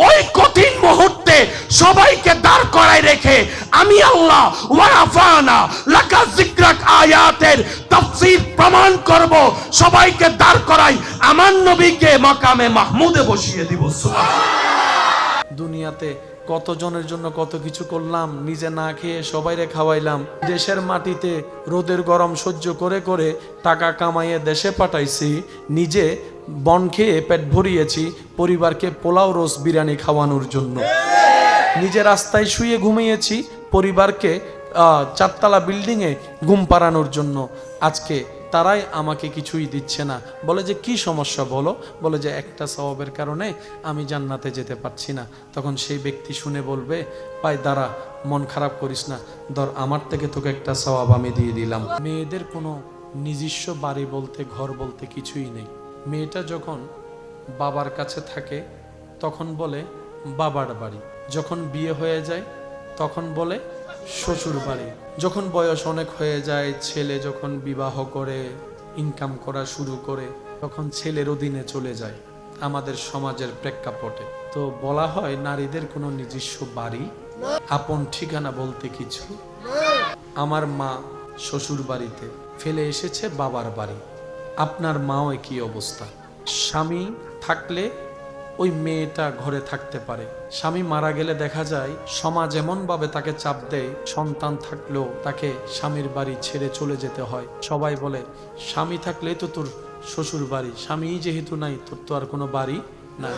ওই কঠিন মুহূর্তে সবাইকে দাঁড় করায় রেখে আমি আল্লাহ ওয়ারাফানা লাকা যিকরাক আয়াতের তাফসীর প্রমাণ করব, সবাইকে দাঁড় করাই আমার নবীকে মাকামে মাহমুদে বসিয়ে দিব। সুবহানাল্লাহ। দুনিয়াতে কতজনের জন্য কত কিছু করলাম, নিজে না খেয়ে সবাইরে খাওয়াইলাম। দেশের মাটিতে রোদের গরম সহ্য করে করে টাকা কামাইয়ে দেশে পাঠাইছি, নিজে বন খেয়ে পেট ভরিয়েছি পরিবারকে পোলাও রোজ বিরিয়ানি খাওয়ানোর জন্য। নিজে রাস্তায় শুয়ে ঘুমিয়েছি পরিবারকে চারতলা বিল্ডিংয়ে ঘুম পাড়ানোর জন্য। আজকে তারাই আমাকে কিছুই দিচ্ছে না, বলে যে কি সমস্যা বলো, বলে যে একটা সওয়াবের কারণে আমি জান্নাতে যেতে পারছি না। তখন সেই ব্যক্তি শুনে বলবে, ভাই দাঁড়া, মন খারাপ করিস না, ধর আমার থেকে তোকে একটা সওয়াব আমি দিয়ে দিলাম। মেয়েদের কোনো নিজস্ব বাড়ি বলতে ঘর বলতে কিছুই নেই। মেয়েটা যখন বাবার কাছে থাকে তখন বলে বাবার বাড়ি, যখন বিয়ে হয়ে যায় তখন বলে শ্বশুর বাড়ি, যখন বয়স অনেক হয়ে যায়, ছেলে যখন বিবাহ করে ইনকাম করা শুরু করে তখন ছেলের অধীনে চলে যায় আমাদের সমাজের প্রেক্ষাপটে। তো বলা হয় নারীদের কোনো নিজস্ব বাড়ি, আপন ঠিকানা বলতে কিছু। আমার মা শ্বশুর বাড়িতে ফেলে এসেছে বাবার বাড়ি, আপনার মাও একই অবস্থা। স্বামী থাকলে ওই মেয়েটা ঘরে থাকতে পারে, স্বামী মারা গেলে দেখা যায় সমাজ এমনভাবে তাকে চাপ দেয়, সন্তান থাকলেও তাকে স্বামীর বাড়ি ছেড়ে চলে যেতে হয়। সবাই বলে স্বামী থাকলেই তো তোর শ্বশুর বাড়ি, স্বামী যেহেতু নাই তোর তো আর কোনো বাড়ি না।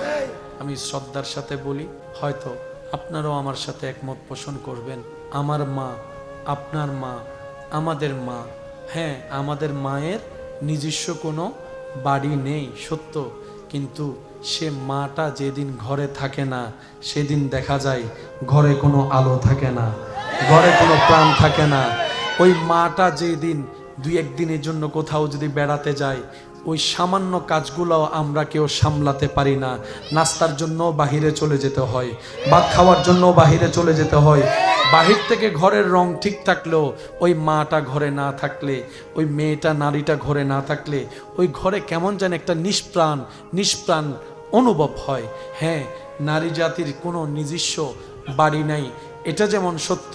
আমি শ্রদ্ধার সাথে বলি, হয়তো আপনারাও আমার সাথে একমত পোষণ করবেন। আমার মা, আপনার মা, আমাদের মা, হ্যাঁ আমাদের মায়ের নিজস্ব কোনো বাড়ি নেই সত্য, কিন্তু সে মাটা যেদিন ঘরে থাকে না সেদিন দেখা যায় ঘরে কোনো আলো থাকে না, ঘরে কোনো প্রাণ থাকে না। ওই মাটা যেদিন দুই একদিনের জন্য কোথাও যদি বেড়াতে যায়, ওই সামান্য কাজগুলো আমরা কেউ সামলাতে পারি না। নাস্তার জন্য বাহিরে চলে যেতে হয়, ভাত খাওয়ার জন্য বাহিরে চলে যেতে হয়। বাহির থেকে ঘরের রং ঠিক থাকলেও ওই মাটা ঘরে না থাকলে, ওই মেয়েটা নারীটা ঘরে না থাকলে ওই ঘরে কেমন যেন একটা নিষ্প্রাণ নিষ্প্রাণ অনুভব হয়। হ্যাঁ, নারী জাতির কোনো নিজস্ব বাড়ি নাই, এটা যেমন সত্য।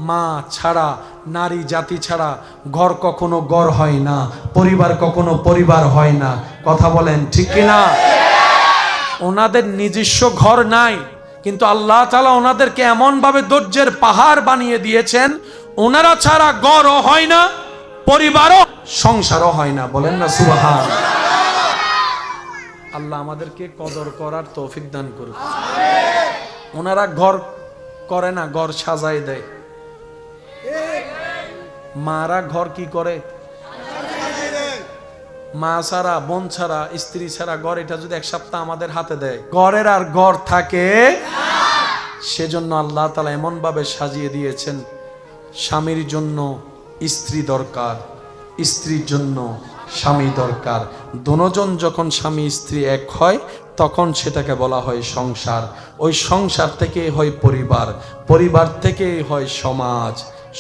মা ছাড়া, নারী জাতি ছাড়া ঘর কখনো ঘর হয় না, পরিবার কখনো পরিবার হয় না। কথা বলেন ঠিক কিনা? ওনাদের নিজস্ব ঘর নাই, কিন্তু আল্লাহ তাআলা ওনাদেরকে এমনভাবে ধৈর্যের পাহাড় বানিয়ে দিয়েছেন, ওনারা ছাড়া ঘরও হয় না, পরিবারও সংসারও হয় না। বলেন না সুবহানাল্লাহ। আল্লাহ আমাদেরকে কদর করার তৌফিক দান করুন। ওনারা ঘর করে না, ঘর সাজায় দেয়। মারা ঘর কি করে? মা ছাড়া, বোন ছাড়া, স্ত্রী ছাড়া ঘর, এটা যদি এক সপ্তাহ আমাদের হাতে দেয়, ঘরের আর ঘর থাকে। সেজন্য আল্লাহ তাআলা এমন ভাবে সাজিয়ে দিয়েছেন, স্বামীর জন্য স্ত্রী দরকার, স্ত্রীর জন্য স্বামী দরকার। দুজন যখন স্বামী স্ত্রী এক হয় তখন সেটাকে বলা হয় সংসার। ওই সংসার থেকে হয় পরিবার, পরিবার থেকে হয় সমাজ,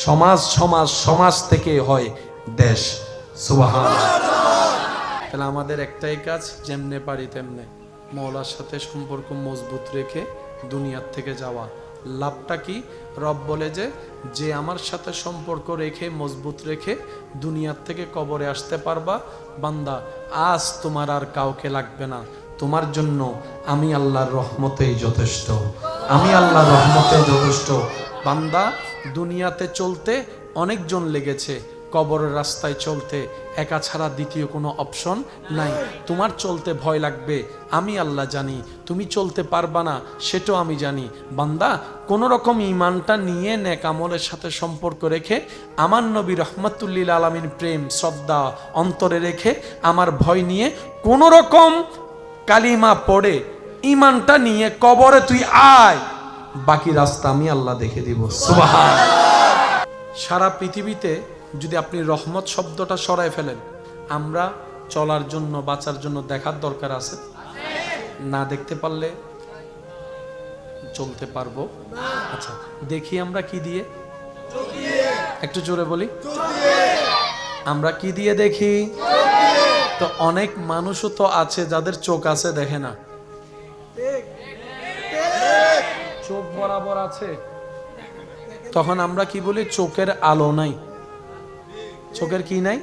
সমাজ সমাজ সমাজ থেকে হয় দেশ। সুবহানাল্লাহ। তাহলে আমাদের একটাই কাজ, যেমনে পারি তেমনে মওলার সাথে সম্পর্ক মজবুত রেখে দুনিয়ার থেকে যাওয়া। লাভটা কি? রব বলে যে আমার সাথে সম্পর্ক রেখে মজবুত রেখে দুনিয়ার থেকে কবরে আসতে পারবা, বান্দা আজ তোমার আর কাউকে লাগবে না, তোমার জন্য আমি আল্লাহর রহমতেই যথেষ্ট, আমি আল্লাহর রহমতে যথেষ্ট। বান্দা দুনিয়াতে চলতে অনেকজন লেগেছে, কবরের রাস্তায় চলতে একা ছাড়া দ্বিতীয় কোনো অপশন নাই। তোমার চলতে ভয় লাগবে, আমি আল্লাহ জানি। তুমি চলতে পারবা না, সেটাও আমি জানি। বান্দা কোনো রকম ঈমানটা নিয়ে নেক আমলের সাথে সম্পর্ক রেখে আমার নবী রহমাতুল্লিল আলামিন প্রেম শ্রদ্ধা অন্তরে রেখে আমার ভয় নিয়ে কোনো রকম কালিমা পড়ে ঈমানটা নিয়ে কবরে তুই আয়, বাকি রাস্তা আমি আল্লাহ দেখে দিব। সুবহানাল্লাহ। সারা পৃথিবীতে যদি আপনি রহমত শব্দটা সরায় ফেলেন, আমরা চলার জন্য বাঁচার জন্য দেখার দরকার আছে, না দেখতে পারলে চলতে পারবো? আচ্ছা দেখি আমরা কি দিয়ে, একটু জোরে বলি, আমরা কি দিয়ে দেখি? তো অনেক মানুষও তো আছে যাদের চোখ আছে দেখে না, চোখ বরাবর আছে, তখন আমরা কি বলি? চোখের আলো নাই। চোখের কি নাই?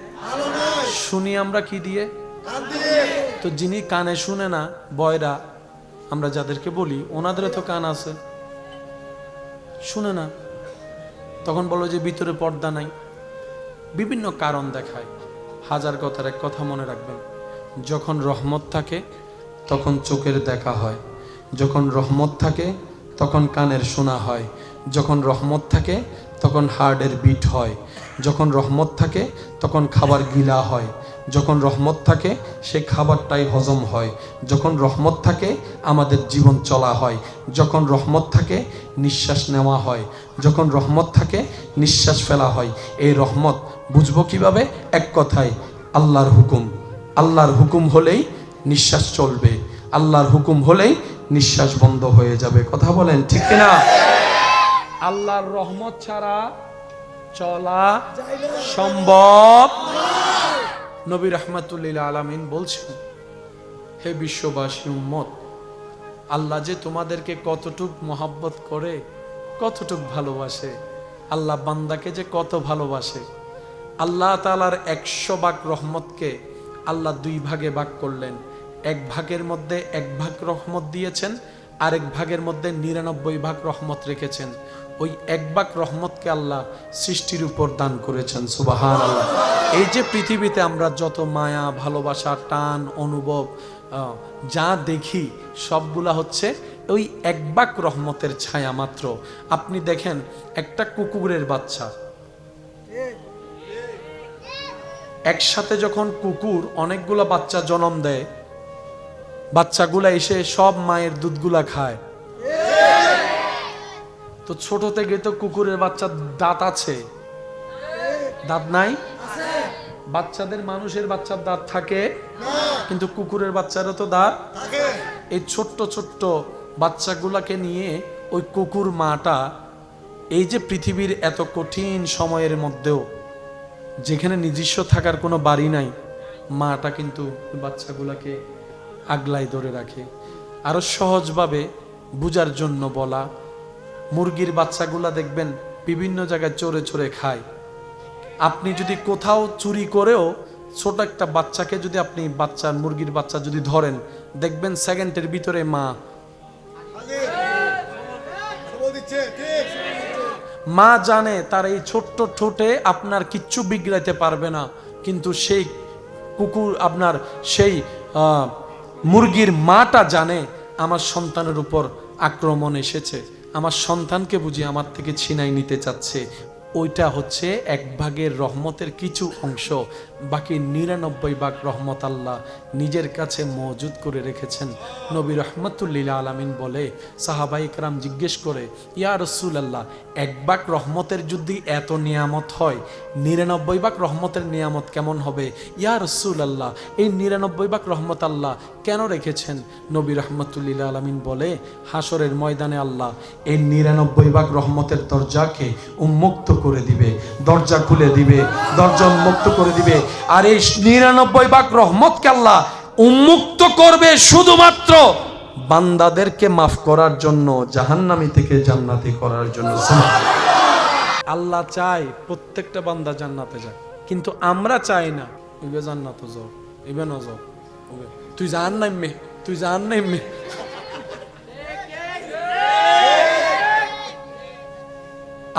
শুনি আমরা কি দিয়ে? তো যিনি কানে শুনে না, বয়রা আমরা যাদেরকে বলি, ওনাদের তো কান আছে, শুনে না, তখন বলো যে ভিতরে পর্দা নাই। বিভিন্ন কারণ দেখায়। হাজার কথার এক কথা মনে রাখবেন, যখন রহমত থাকে তখন চোখের দেখা হয়, যখন রহমত থাকে তখন কানের শোনা হয়, যখন রহমত থাকে তখন হার্টের বিট হয়, যখন রহমত থাকে তখন খাবার গিলা হয়, যখন রহমত থাকে সে খাবারটাই হজম হয়, যখন রহমত থাকে আমাদের জীবন চলা হয়, যখন রহমত থাকে নিঃশ্বাস নেওয়া হয়, যখন রহমত থাকে নিঃশ্বাস ফেলা হয়। এই রহমত বুঝবো কিভাবে? এক কথায় আল্লাহর হুকুম। আল্লাহর হুকুম হলেই নিঃশ্বাস চলবে, আল্লাহর হুকুম হলেই নিঃশ্বাস বন্ধ হয়ে যাবে। কথা বলেন ঠিক কিনা? আল্লাহর রহমত ছাড়া চলা সম্ভব। নবী রাহমাতুল্লিল আলামিন বলছেন, হে বিশ্ববাসী উম্মত, আল্লাহ যে তোমাদেরকে কতটুক মহব্বত করে, কতটুক ভালোবাসে, আল্লাহ বান্দাকে যে কত ভালোবাসে। আল্লাহ তাআলার 100 ভাগ রহমতকে আল্লাহ 2 ভাগে ভাগ করলেন। এক ভাগের মধ্যে 1 ভাগ রহমত দিয়েছেন, আরেক ভাগের মধ্যে 99 ভাগ রহমত রেখেছেন। ওই 1 ভাগ রহমতকে আল্লাহ সৃষ্টির উপর দান করেছেন। সুবহানাল্লাহ। এই যে পৃথিবীতে আমরা যত মায়া ভালোবাসা টান অনুভব যা দেখি, সবগুলা হচ্ছে ওই 1 ভাগ রহমতের ছায়া মাত্র। আপনি দেখেন একটা কুকুরের বাচ্চা, একসাথে যখন কুকুর অনেকগুলো বাচ্চা জন্ম দেয়, বাচ্চাগুলা এসে সব মায়ের দুধগুলা খায়। তো ছোট থেকে তো কুকুরের বাচ্চার দাঁত আছে, দাঁত নাই? বাচ্চাদের মানুষের বাচ্চার দাঁত থাকে, কিন্তু কুকুরের বাচ্চারও তো দাঁত থাকে। এই ছোট্ট ছোট্ট বাচ্চাগুলাকে নিয়ে ওই কুকুর মাটা এই যে পৃথিবীর এত কঠিন সময়ের মধ্যেও, যেখানে নিজস্ব থাকার কোনো বাড়ি নাই, মাটা কিন্তু বাচ্চাগুলাকে আগলাই ধরে রাখে। আরো সহজভাবে বুঝার জন্য বলা, মুরগির বাচ্চাগুলা দেখবেন বিভিন্ন জায়গায় চড়ে চড়ে খায়। আপনি যদি কোথাও চুরি করেও ছোট একটা বাচ্চাকে যদি আপনি মুরগির বাচ্চা যদি ধরেন, দেখবেন সেকেন্ডের ভিতরে মা জানে তার এই ছোট্ট ঠোঁটে আপনার কিচ্ছু বিগড়াইতে পারবে না, কিন্তু সেই কুকুর আপনার সেই মুরগির মাটা জানে আমার সন্তানের উপর আক্রমণ এসেছে, আমার সন্তানকে বুঝি আমার থেকে ছিনাই নিতে চাচ্ছে। ওইটা হচ্ছে 1 ভাগের রহমতের কিছু অংশ, বাকি 99 ভাগ রহমত আল্লাহ নিজের কাছে মজুদ করে রেখেছেন। নবী রহমাতুল্লিল আলামিন বলে, সাহাবায়ে কেরাম জিজ্ঞেস করে, ইয়া রাসূলুল্লাহ, 1 ভাগ রহমতের যদি এত নিয়ামত হয়, 99 ভাগ রহমতের নিয়ামত কেমন হবে? ইয়া রাসূলুল্লাহ, এই 99 ভাগ রহমত আল্লাহ কেন রেখেছেন? নবী রহমাতুল্লিল আলামিন বলে, হাসরের ময়দানে আল্লাহ এই 99 ভাগ রহমতের দরজাকে উন্মুক্ত করে দিবে, দরজা খুলে দিবে, দরজা উন্মুক্ত করে দিবে। আর এই 99 ভাগ রহমতকে আল্লাহ উন্মুক্ত করবে শুধুমাত্র বান্দাদেরকে মাফ করার জন্য, জাহান্নামী থেকে জান্নাতি করার জন্য। আল্লাহ চায় প্রত্যেকটা বান্দা জান্নাতে যায়, কিন্তু আমরা চাই না ইবে জান্নাতে যাও, ইবে না যাও, তুই জান নাইমে, তুই জান নাইমে।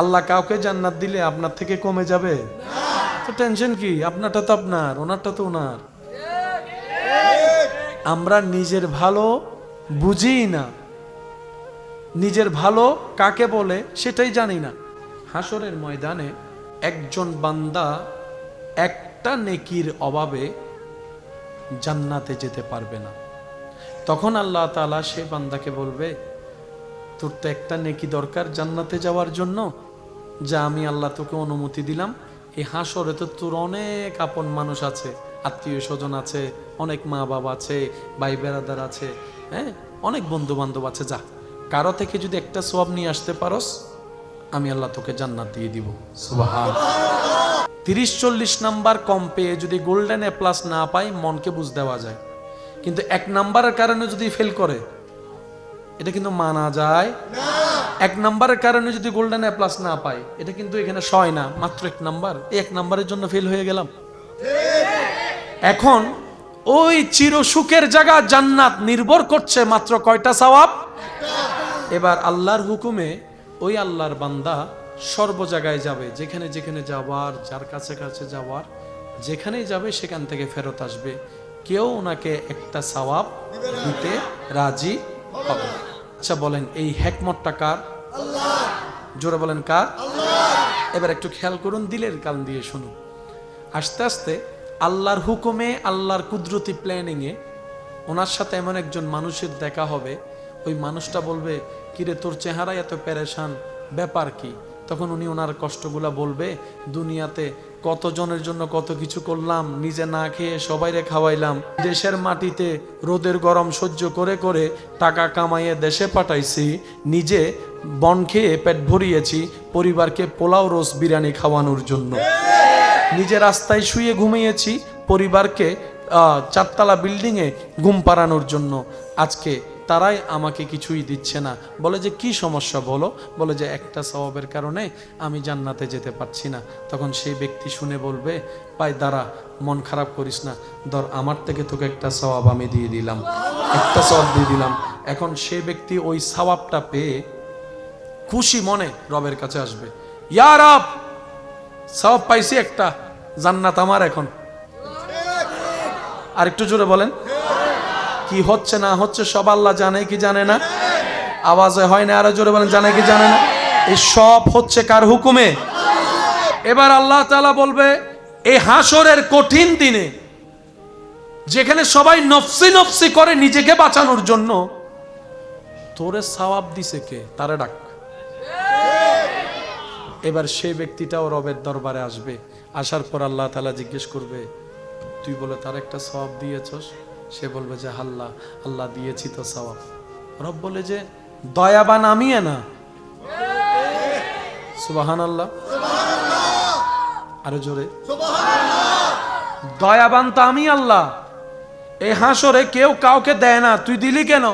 আল্লাহ কাউকে জান্নাত দিলে আপনার থেকে কমে যাবে? তো টেনশন কি? আপনারটা তো আপনার, ওনারটা তো ওনার। আমরা নিজের ভালো বুঝি না, নিজের ভালো কাকে বলে সেটাই জানি না। হাসরের ময়দানে একজন বান্দা একটা নেকির অভাবে জান্নাতে যেতে পারবে না। তখন আল্লাহ তাআলা সে বান্দাকে বলবে, তোর তো একটা নেকি দরকার জান্নাতে যাওয়ার জন্য, যা আমি আল্লাহ তোকে অনুমতি দিলাম। এই হাসরে তো তোর অনেক আপন মানুষ আছে, আত্মীয় স্বজন আছে, অনেক মা বাবা আছে, ভাই বেড়াদার আছে, হ্যাঁ, অনেক বন্ধু বান্ধব আছে। যা, কারো থেকে যদি একটা সওয়াব নিয়ে আসতে পারোস, আমি আল্লাহ তোকে জান্নাত দিয়ে দিব। সুবহানাল্লাহ। 30-40 নাম্বার কম পেয়ে যদি গোল্ডেন এ প্লাস না পাই, মনকে বুঝ দেওয়া যায়, কিন্তু 1 নাম্বারের কারণে যদি ফেল করে, এটা কিন্তু মানা যায় না। 1 নাম্বারের কারণে যদি গোল্ডেন এ প্লাস না পাই, এটা কিন্তু এখানে সয় না, মাত্র 1 নাম্বার। এই 1 নাম্বারের জন্য ফেল হয়ে গেলাম। এখন ওই চির সুখের জায়গা জান্নাত নির্ভর করছে মাত্র কয়টা সওয়াব? এবার আল্লাহর হুকুমে ওই আল্লাহর বান্দা সর্ব জায়গায় যাবে, যেখানে যেখানে যাওয়ার, যার কাছে কাছে যাওয়ার, যেখানেই যাবে সেখান থেকে ফেরত আসবে। কেউ ওনাকে একটা সওয়াব দিতে রাজি হবে। আচ্ছা বলেন, এই হিকমতটা কার? আল্লাহ। জোরে বলেন কার? আল্লাহ। এবার একটু খেয়াল করুন, দিলের কান দিয়ে শুনুন। আস্তে আস্তে আল্লাহর হুকুমে, আল্লাহর কুদরতি প্ল্যানিংয়ে ওনার সাথে এমন একজন মানুষের দেখা হবে, ওই মানুষটা বলবে, কিরে তোর চেহারা এত পেরেশান, ব্যাপার কি? তখন উনি ওনার কষ্টগুলা বলবে, দুনিয়াতে কতজনের জন্য কত কিছু করলাম, নিজে না খেয়ে সবাইরে খাওয়াইলাম, দেশের মাটিতে রোদের গরম সহ্য করে করে টাকা কামাইয়ে দেশে পাঠাইছি, নিজে বন খেয়ে পেট ভরিয়েছি, পরিবারকে পোলাও রোজ বিরিয়ানি খাওয়ানোর জন্য, নিজে রাস্তায় শুয়ে ঘুমিয়েছি, পরিবারকে 4তলা বিল্ডিংয়ে ঘুম পাড়ানোর জন্য। আজকে তারাই আমাকে কিছুই দিচ্ছে না। বলে যে কি সমস্যা বলো? বলে যে একটা সওয়াবের কারণে আমি জান্নাতে যেতে পারছি না। তখন সেই ব্যক্তি শুনে বলবে, ভাই দাঁড়া, মন খারাপ করিস না, ধর আমার থেকে তোকে একটা সওয়াব আমি দিয়ে দিলাম, একটা সওয়াব দিয়ে দিলাম। এখন সেই ব্যক্তি ওই সওয়াবটা পেয়ে খুশি মনে রবের কাছে আসবে, ইয়া রব, সওয়াব পাইছি একটা, জান্নাত আমার এখন। আর একটু জোরে বলেন, কি হচ্ছে না হচ্ছে সব আল্লাহ জানে কি জানে না? আওয়াজে হয় না, আরো জোরে বলেন, জানে কি জানে না? এই সব হচ্ছে কার হুকুমে? এবার আল্লাহ তাআলা বলবে, এই হাসরের কঠিন দিনে যেখানে সবাই নফসি নফসি করে নিজেকে বাঁচানোর জন্য, তোরে সওয়াব দিছে কে? তারে ডাক। এবার সেই ব্যক্তিটাও রবের দরবারে আসবে। আসার পর আল্লাহ তাআলা জিজ্ঞেস করবে, তুই বলে তার একটা সওয়াব দিয়েছস? সে বলবে যে আল্লাহ, আল্লাহ দিয়েছি তো সওয়াব। রব বলে যে দয়াবান আমি না। সুবহানাল্লাহ, আরো জোরে সুবহানাল্লাহ। দয়াবান তো আমি আল্লাহ, এই হাসরে কেউ কাউকে দেয় না, তুই দিলি কেন?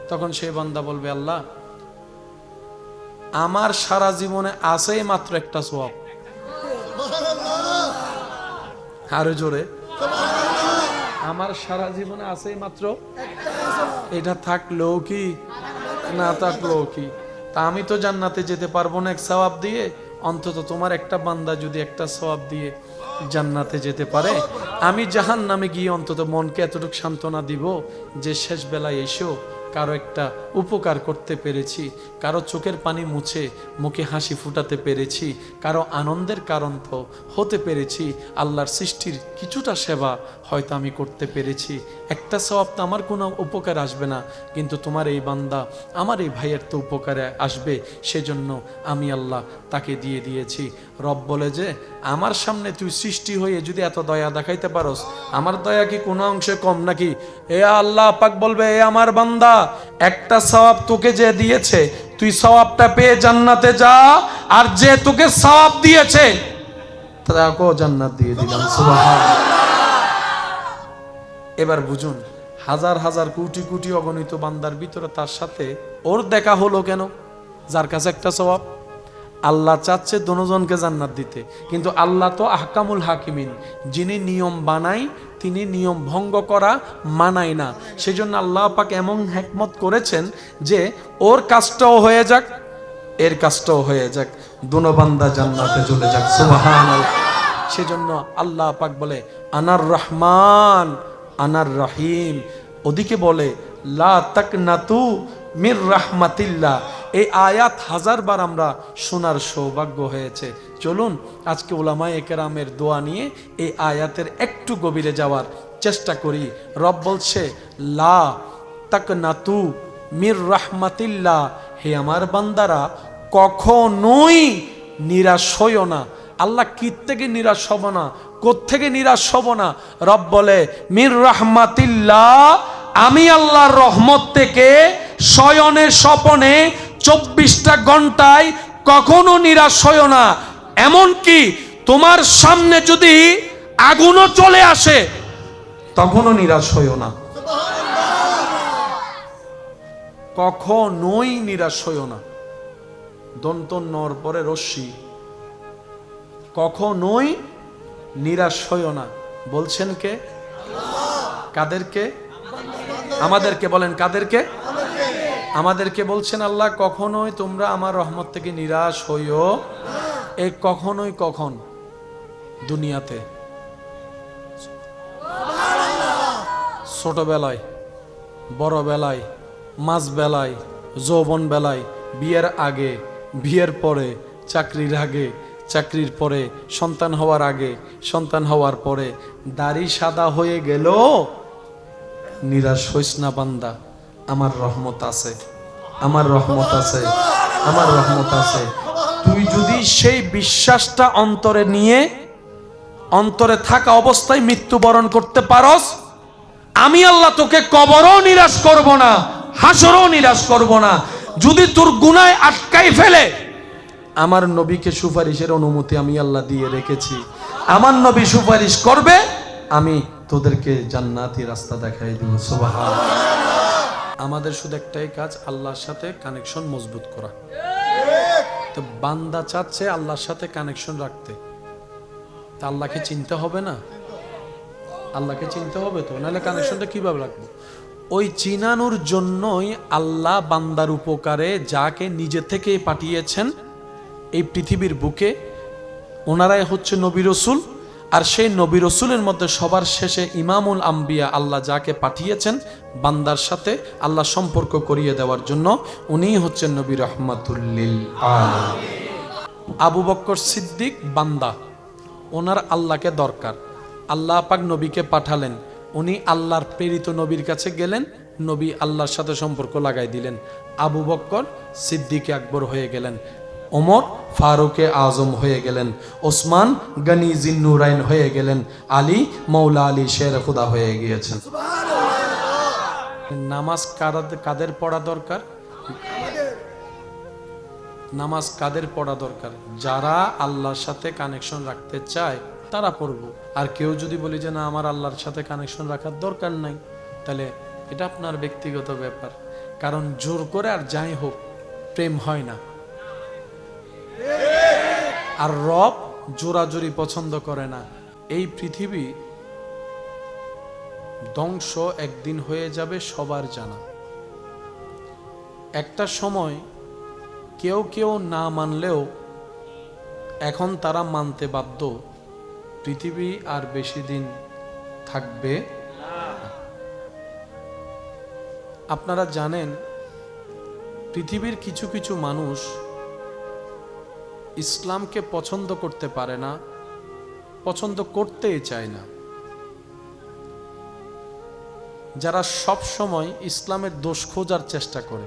তখন সে বান্দা বলবে, আল্লাহ আমার সারা জীবনে আছে মাত্র একটা সওয়াব। আরো জোরে, আমার সারা জীবনে আছে মাত্র এটা, থাকলেও কি না থাকলেও কি, তা আমি তো জান্নাতে যেতে পারবো না এক সওয়াব দিয়ে, অন্তত তোমার একটা বান্দা যদি একটা সওয়াব দিয়ে জান্নাতে যেতে পারে, আমি জাহান্নামে গিয়ে অন্তত মনকে এতটুকু সান্ত্বনা দিব যে শেষ বেলায় এসেও কারো একটা উপকার করতে পেরেছি, কারো চোখের পানি মুছে মুখে হাসি ফুটাতে পেরেছি, কারো আনন্দের কারণ তো হতে পেরেছি, আল্লাহর সৃষ্টির কিছুটা সেবা হয়তো আমি করতে পেরেছি। একটা সওয়াব তো আমার কোনো উপকার আসবে না, কিন্তু তোমার এই বান্দা আমার এই ভাইয়ের তো উপকারে আসবে, সেজন্য আমি আল্লাহ তাকে দিয়ে দিয়েছি। রব বলে যে আমার সামনে তুই সৃষ্টি হয়ে যদি এত দয়া দেখাইতে পারোস, আমার দয়া কি কোনো অংশে কম নাকি? এ আল্লাহ পাক বলবে, এ আমার বান্দা, একটা সওয়াব তোকে যে দিয়েছে, তুই সওয়াবটা পেয়ে জান্নাতে যা, আর যে তোকে সওয়াব দিয়েছে তাকেও জান্নাত দিয়ে দিলাম। সুবহানাল্লাহ। এবার বুঝুন, হাজার হাজার কোটি কোটি অগণিত বান্দার ভিতরে তার সাথে ওর দেখা হলো কেন? যার কাছে একটা সওয়াব। আল্লাহ চাচ্ছে দুজনকে জান্নাত দিতে, কিন্তু আল্লাহ তো আহকামুল হাকিমিন, যিনি নিয়ম বানাই তিনি নিয়ম ভঙ্গ করা মানায় না। সেজন্য আল্লাহ পাক এমন হিকমত করেছেন যে ওর কাজটাও হয়ে যাক, এর কাজটাও হয়ে যাক, দুনো বান্দা জান্নাতে চলে যাক। সুবহানাল্লাহ। সেজন্য আল্লাহ পাক বলে আনার রহমান আনার রহিম, ওদিকে বলে লা তাকনাতু মির রাহমাতিল্লাহ। এই আয়াত হাজারবার আমরা শোনার সৌভাগ্য হয়েছে। চলুন আজকে উলামায়ে কেরামের দোয়া নিয়ে এই আয়াতের একটু গভীরে যাওয়ার চেষ্টা করি। রব বলছে লা তাকনাতু মির রাহমাতিল্লাহ, হে আমার বান্দারা কখনোই নিরাশ হইও না। আল্লাহ কি থেকে নিরাশ হব না, কোত্থেকে নিরাশ হব না? রব বলে মির রাহমাতিল্লাহ, আমি আল্লাহর রহমত থেকে শয়নে স্বপনে 24টা ঘন্টায় কখনো নিরাশ হইও না। এমনকি তোমার সামনে যদি আগুনও চলে আসে তখনও নিরাশ হইও না। কখনোই নিরাশ হইও না। দন্ত নর পরে রশ্মি, কখনোই নিরাশ হইও না। বলছেন কে? কাদেরকে? আমাদেরকে। বলেন কাদেরকে? আমাদেরকে বলছেন আল্লাহ, কখনোই তোমরা আমার রহমত থেকে নিরাশ হইও। এই কখনোই কখন? দুনিয়াতে, ছোটবেলায়, বড় বেলায়, মাঝ বেলায়, যৌবন বেলায়, বিয়ের আগে, বিয়ের পরে, চাকরির আগে, চাকরির পরে, সন্তান হওয়ার আগে, সন্তান হওয়ার পরে। দাড়ি সাদা হয়ে গেল, নিরাশ হইস না বান্দা, আমার রহমত আছে, আমার রহমত আছে, আমার রহমত আছে। তুই যদি সেই বিশ্বাসটা অন্তরে নিয়ে, অন্তরে থাকা অবস্থায় মৃত্যুবরণ করতে পারস, আমি আল্লাহ তোকে কবরও নিরাশ করব না, হাসরও নিরাশ করব না। যদি তোর গুনায় আটকাই ফেলে, আমার নবীকে সুপারিশের অনুমতি আমি আল্লাহ দিয়ে রেখেছি। আমার নবী সুপারিশ করবে, আমি তোদেরকে জান্নাতি রাস্তা দেখাই দিব। সুবহানাল্লাহ। আমাদের শুধু একটাই কাজ, আল্লাহর সাথে কানেকশন মজবুত করা। তো বান্দা চাচ্ছে আল্লাহর সাথে কানেকশন রাখতে, তা আল্লাহকে চিনতে হবে না? আল্লাহকে চিনতে হবে তো, নাহলে কানেকশনটা কিভাবে রাখবো? ওই চিনানোর জন্যই আল্লাহ বান্দার উপকারে যাকে নিজে থেকে পাঠিয়েছেন এই পৃথিবীর বুকে, ওনারাই হচ্ছে নবী রসুল। আর সেই নবী রসুলের মধ্যে সবার শেষে ইমামুল আম্বিয়া, আল্লাহ যাকে পাঠিয়েছেন বান্দার সাথে আল্লাহ সম্পর্ক করিয়ে দেওয়ার জন্য, উনিই হচ্ছেন নবী রাহমাতুল লিল আলামিন। আবু বকর সিদ্দিক বান্দা, ওনার আল্লাহকে দরকার। আল্লাহ পাক নবীকে পাঠালেন, উনি আল্লাহর প্রেরিত নবীর কাছে গেলেন, নবী আল্লাহর সাথে সম্পর্ক লাগাই দিলেন। আবু বকর সিদ্দিকে আকবর হয়ে গেলেন, ওমর ফারুকে আজম হয়ে গেলেন, ওসমান গনি জিন্নুরাইন হয়ে গেলেন, আলী মৌলা আলী শের খুদা হয়ে গিয়েছেন। নামাজ কাদের পড়া দরকার? নামাজ কাদের পড়া দরকার? যারা আল্লাহর সাথে কানেকশন রাখতে চায় তারা পড়ব। আর কেউ যদি বলি যে না, আমার আল্লাহর সাথে কানেকশন রাখার দরকার নাই, তাহলে এটা আপনার ব্যক্তিগত ব্যাপার। কারণ জোর করে আর যাই হোক প্রেম হয় না। আর রব জোরাজোরি পছন্দ করে না। এই পৃথিবী ধ্বংস একদিন হয়ে যাবে, সবার জানা। একটা সময় কেউ কেউ না মানলেও এখন তারা মানতে বাধ্য, পৃথিবী আর বেশি দিন থাকবে না। আপনারা জানেন, পৃথিবীর কিছু কিছু মানুষ ইসলামকে পছন্দ করতে পারে না, পছন্দ করতেই চায় না। যারা সব সময় ইসলামের দোষ খোঁজার চেষ্টা করে।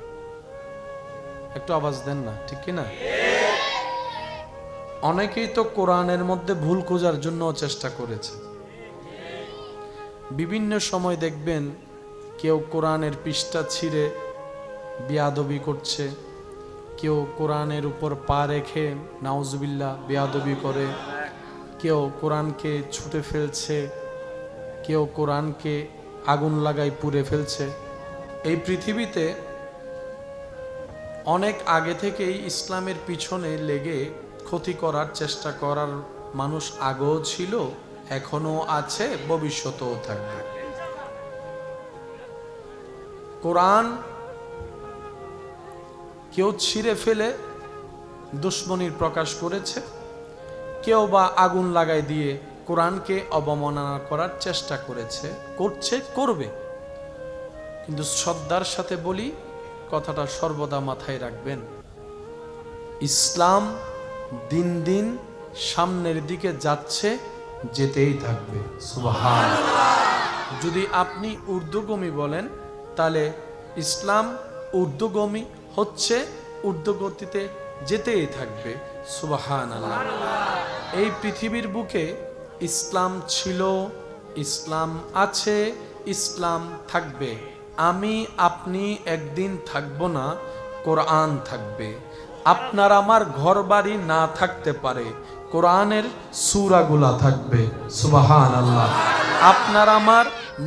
একটু আওয়াজ দেন না, ঠিক কি না? অনেকেই তো কোরআনের মধ্যে ভুল খোঁজার জন্য চেষ্টা করেছে। বিভিন্ন সময় দেখবেন কেউ কোরআনের পৃষ্ঠা ছিঁড়ে বেয়াদবি করছে, কেউ কোরআনের উপর পা রেখে নাউজুবিল্লাহ বেয়াদবি করে, কেউ কোরআনকে ছুটে ফেলছে, কেউ কোরআনকে আগুন লাগায় পুড়ে ফেলছে। এই পৃথিবীতে অনেক আগে থেকেই ইসলামের পিছনে লেগে ক্ষতি করার চেষ্টা করার মানুষ আগেও ছিল, এখনো আছে, ভবিষ্যতেও থাকবে। কোরআন কেউ ছিঁড়ে ফেলে দুশ্মনীর প্রকাশ করেছে, কেউ বা আগুন লাগাই দিয়ে কোরআনকে অবমাননা করার চেষ্টা করেছে, করছে, করবে। কিন্তু শ্রদ্ধার সাথে বলি, কথাটা সর্বদা মাথায় রাখবেন, ইসলাম দিন দিন সামনের দিকে যাচ্ছে, যেতেই থাকবে। সুবহানাল্লাহ। যদি আপনি ঊর্ধ্বগামী বলেন, তাহলে ইসলাম ঊর্ধ্বগামী হচ্ছে, ঊর্ধ্বগতিতে যেতেই থাকবে। সুবহানাল্লাহ। এই পৃথিবীর বুকে ইসলাম ছিল, ইসলাম আছে, ইসলাম থাকবে। আমি আপনি একদিন থাকবো না, কোরআন থাকবে। আপনার আমার ঘর বাড়ি না থাকতে পারে, কোরআনের সূরাগুলা থাকবে। সুবহানাল্লাহ। আপনার আমার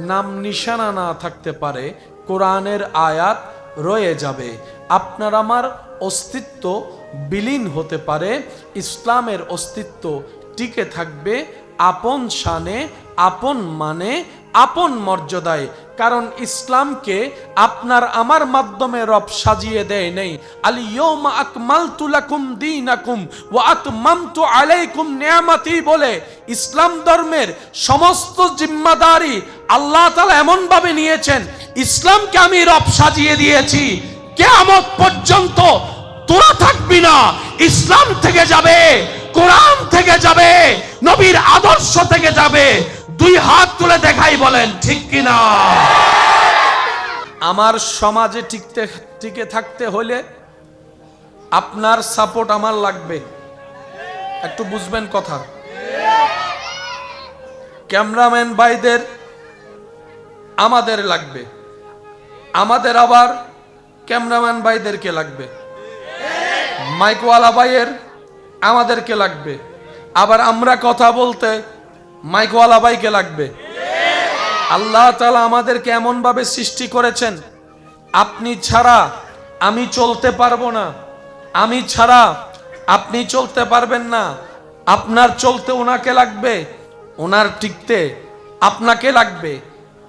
নাম নিশানা না থাকতে পারে, কোরআনের আয়াত রয়ে যাবে। আপনার আমার অস্তিত্ব বিলীন হতে পারে, ইসলামের অস্তিত্ব টিকে থাকবে আপন শানে, আপন মানে, আপন মর্যাদায়। কারণ ইসলামকে আপনার আমার মাধ্যমে রব সাজিয়ে দেয় নেই। আল ইয়াউমা আকমালতু লাকুম দীনাকুম ওয়া আতমামতু আলাইকুম নিয়ামতি বলে ইসলাম ধর্মের সমস্ত জিম্মাদারি আল্লাহ তাআলা এমন ভাবে নিয়েছেন, ইসলামকে আমি রব সাজিয়ে দিয়েছি, কিয়ামত পর্যন্ত তোরা থাকবি না, ইসলাম থেকে যাবে, কোরআন থেকে যাবে, নবীর আদর্শ থেকে যাবে। দুই হাত তুলে দেখাই, বলেন ঠিক কিনা? আমার সমাজে টিকে থাকতে হলে আপনার সাপোর্ট আমার লাগবে, একটু বুঝবেন কথা। ক্যামেরাম্যান ভাইদের আমাদের লাগবে, আমাদের আবার ক্যামেরাম্যান ভাইদেরকে লাগবে, মাইকওয়ালা ভাইয়ের আমাদেরকে লাগবে, আবার আমরা কথা বলতে মাইকওয়ালা ভাইকে লাগবে। আল্লাহ তাআলা আমাদেরকে এমন ভাবে সৃষ্টি করেছেন, আপনি ছাড়া আমি চলতে পারবো না, আমি ছাড়া আপনি চলতে পারবেন না। আপনার চলতে ওনাকে লাগবে, ওনার টিকতে আপনাকে লাগবে।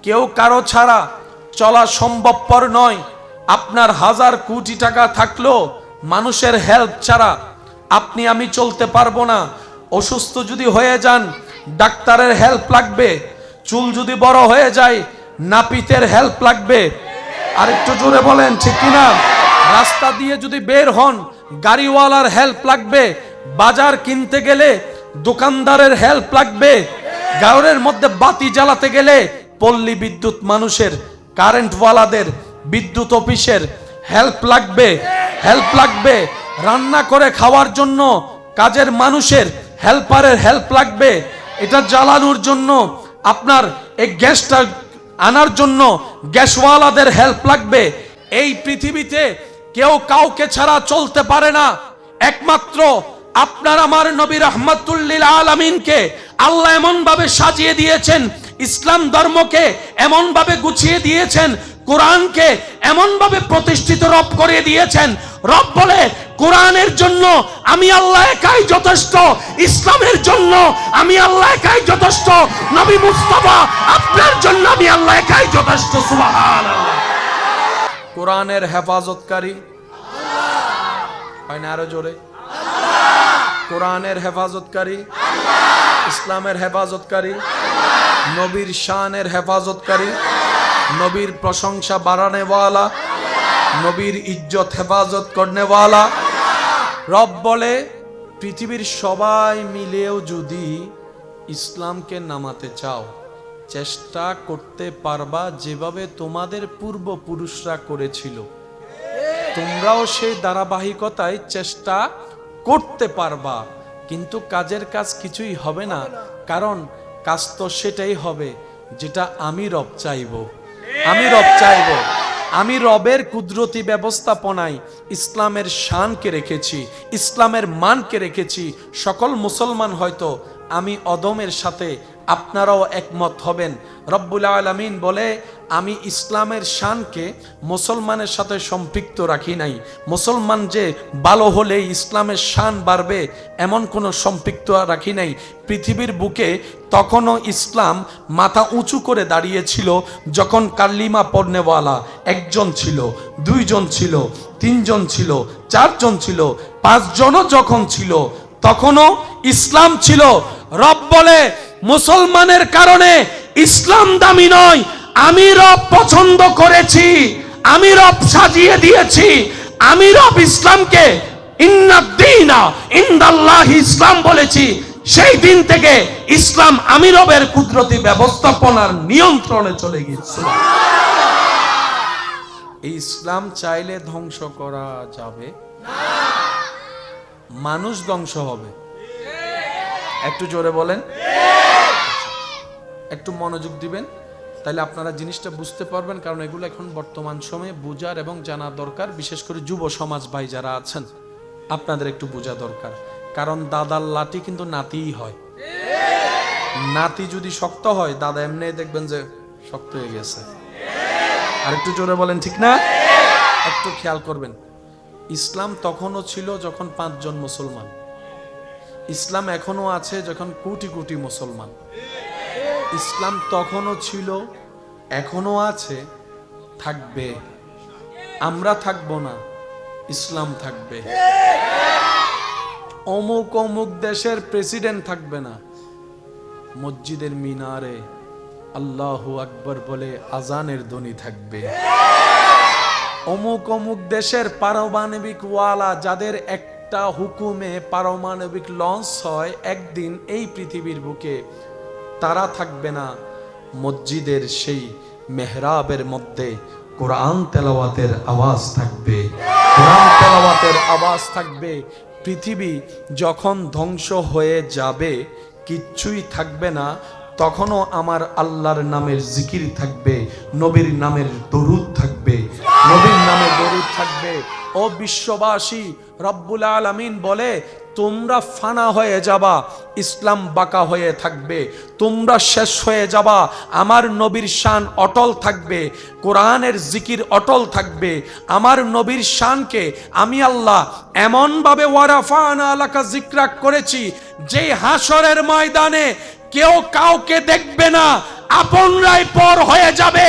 কেউ কারো ছাড়া চলা সম্ভবপর নয়। আপনার হাজার কোটি টাকা থাকলেও মানুষের হেল্প ছাড়া আপনি আমি চলতে পারবো না। অসুস্থ যদি হয়ে যান, ডাক্তারের হেল্প লাগবে। চুল যদি বড় হয়ে যায়, নাপিতের হেল্প লাগবে। আর একটু জোরে বলেন ঠিক কিনা? রাস্তা দিয়ে যদি বের হন, গাড়িওয়ালার হেল্প লাগবে। বাজার কিনতে গেলে দোকানদারের হেল্প লাগবে। গাঁয়ের মধ্যে বাতি জ্বালাতে গেলে পল্লী বিদ্যুৎ মানুষের, কারেন্টওয়ালাদের, বিদ্যুৎ অফিসের হেল্প লাগবে, হেল্প লাগবে। রান্না করে খাওয়ার জন্য কাজের মানুষের, হেল্পারের হেল্প লাগবে। এটা জ্বালানোর জন্য, আপনার এই গ্যাসটা আনার জন্য গ্যাসওয়ালাদের হেল্প লাগবে। এই পৃথিবীতে কেউ কাউকে ছাড়া চলতে পারে না। একমাত্র আপনার আমার নবী রাহমাতুল লিল আলামিনকে আল্লাহ এমন ভাবে সাজিয়ে দিয়েছেন, ইসলাম ধর্মকে এমন ভাবে গুছিয়ে দিয়েছেন, কোরআনকে এমন ভাবে প্রতিষ্ঠিত রব করে দিয়েছেন। রব বলে, কোরআনের জন্য আমি আল্লাহ একাই যথেষ্ট, ইসলামের জন্য আমি আল্লাহ একাই যথেষ্ট, নবী মুস্তাফা আপনার জন্য আমি আল্লাহ একাই যথেষ্ট। সুবহানাল্লাহ। কোরআনের হেফাজতকারী আল্লাহ, হয় না? আরো জোরে আল্লাহ। কোরআনের হেফাজতকারী আল্লাহ, ইসলামের হেফাজতকারী আল্লাহ, নবীর শানের হেফাজতকারী আল্লাহ, নবীর প্রশংসা বাড়ানে ওয়ালা আল্লাহ, নবীর ইজ্জত হেফাজত করনে ওয়ালা আল্লাহ। রব বলে, পৃথিবীর সবাই মিলেও যদি ইসলামকে নামাতে চাও, চেষ্টা করতে পারবা যেভাবে তোমাদের পূর্বপুরুষরা করেছিল। তোমরাও সেই ধারাবাহিকতায় চেষ্টা করতে পারবা, কিন্তু কাজের কাজ কিছুই হবে না। কারণ কাজ তো সেটাই হবে যেটা আমি রব চাইব। আমি রব চাইব, আমি রবের কুদরতি ব্যবস্থাপনায় ইসলামের শানকে রেখেছি, ইসলামের মানকে রেখেছি। সকল মুসলমান হয়তো আমি অদমের সাথে আপনারাও একমত হবেন। রব্বুল আলামিন বলে, আমি ইসলামের শানকে মুসলমানের সাথে সম্পৃক্ত রাখি নাই। মুসলমান যে ভালো হলে ইসলামের শান বাড়বে এমন কোনো সম্পৃক্ত রাখি নাই। পৃথিবীর বুকে তখনও ইসলাম মাথা উঁচু করে দাঁড়িয়েছিল যখন কালিমা পড়নেওয়ালা একজন ছিল, দুইজন ছিল, তিনজন ছিল, চারজন ছিল, পাঁচজনও যখন ছিল তখনও ইসলাম ছিল। রব বলে, মুসলমানের কারণে ইসলাম দামি নয়, আমি রব পছন্দ করেছি, আমি রব সাজিয়ে দিয়েছি, আমি রব ইসলামকে ইন্নাদ-দীনা ইনদাল্লাহি ইসলাম বলেছি। সেই দিন থেকে ইসলাম আমি রবের কুদরতি ব্যবস্থাপনার নিয়ন্ত্রণে চলে গিয়েছে। এই ইসলাম চাইলে ধ্বংস করা যাবে না, মানুষ ধ্বংস হবে। একটু জোরে বলেন, একটু মনোযোগ দিবেন, তাহলে আপনারা জিনিসটা বুঝতে পারবেন। কারণ এগুলো এখন বর্তমান সময়ে বুঝার এবং জানা দরকার। বিশেষ করে যুব সমাজ ভাই যারা আছেন, আপনাদের একটু বোঝা দরকার। কারণ দাদার লাঠি কিন্তু নাতিই হয়। নাতি যদি শক্ত হয়, দাদা এমনি দেখবেন যে শক্ত হয়ে গেছে। আর একটু জোরে বলেন, ঠিক না? একটু খেয়াল করবেন, ইসলাম তখনও ছিল যখন 5 জন মুসলমান। ইসলাম এখনো আছে যখন কোটি কোটি মুসলমান। ইসলাম তখনও ছিল, এখনো আছে, থাকবে। আমরা থাকবো না, ইসলাম থাকবে। অমুক অমুক দেশের প্রেসিডেন্ট থাকবে না, মসজিদের মিনারে আল্লাহু আকবার বলে আজানের ধ্বনি থাকবে। অমুক অমুক দেশের পারমাণবিক ওয়ালা যাদের একটা হুকুমে পারমাণবিক লঞ্চ হয় একদিন এই পৃথিবীর বুকে, তারা থাকবে না। মসজিদের সেই মেহরাবের মধ্যে কোরআন তেলাওয়াতের আওয়াজ থাকবে, কোরআন তেলাওয়াতের আওয়াজ থাকবে। পৃথিবী যখন ধ্বংস হয়ে যাবে, কিচ্ছুই থাকবে না, তখনও আমার আল্লাহর নামের জিকির থাকবে, নবীর নামের দরুদ থাকবে, নবীর নামের দরুদ থাকবে। ও বিশ্ববাসী, রব্বুল আলামিন বলে, তোমরা ফানা হয়ে যাবা, ইসলাম বাঁকা হয়ে থাকবে। তোমরা শেষ হয়ে যাবা, আমার নবীর শান অটল থাকবে, কোরআনের জিকির অটল থাকবে। আমার নবীর শানকে আমি আল্লাহ এমনভাবে ওয়ারাফানা লাকা যিকরাক করেছি, যে হাসরের ময়দানে কেউ কাউকে দেখবে না, আপনরাই পর হয়ে যাবে,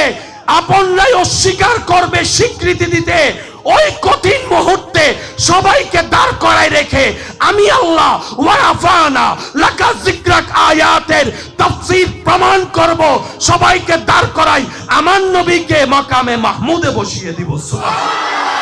আপনরাই অস্বীকার করবে স্বীকৃতি দিতে। ওই কঠিন মুহূর্তে সবাইকে দাঁড় করায় রেখে আমি আল্লাহ ওয়ারাফানা লাকা যিকরাক আয়াতের তাফসীর প্রমাণ করব। সবাইকে দাঁড় করাই আমার নবীকে মাকামে মাহমুদে বসিয়ে দিব। সুবহানাল্লাহ।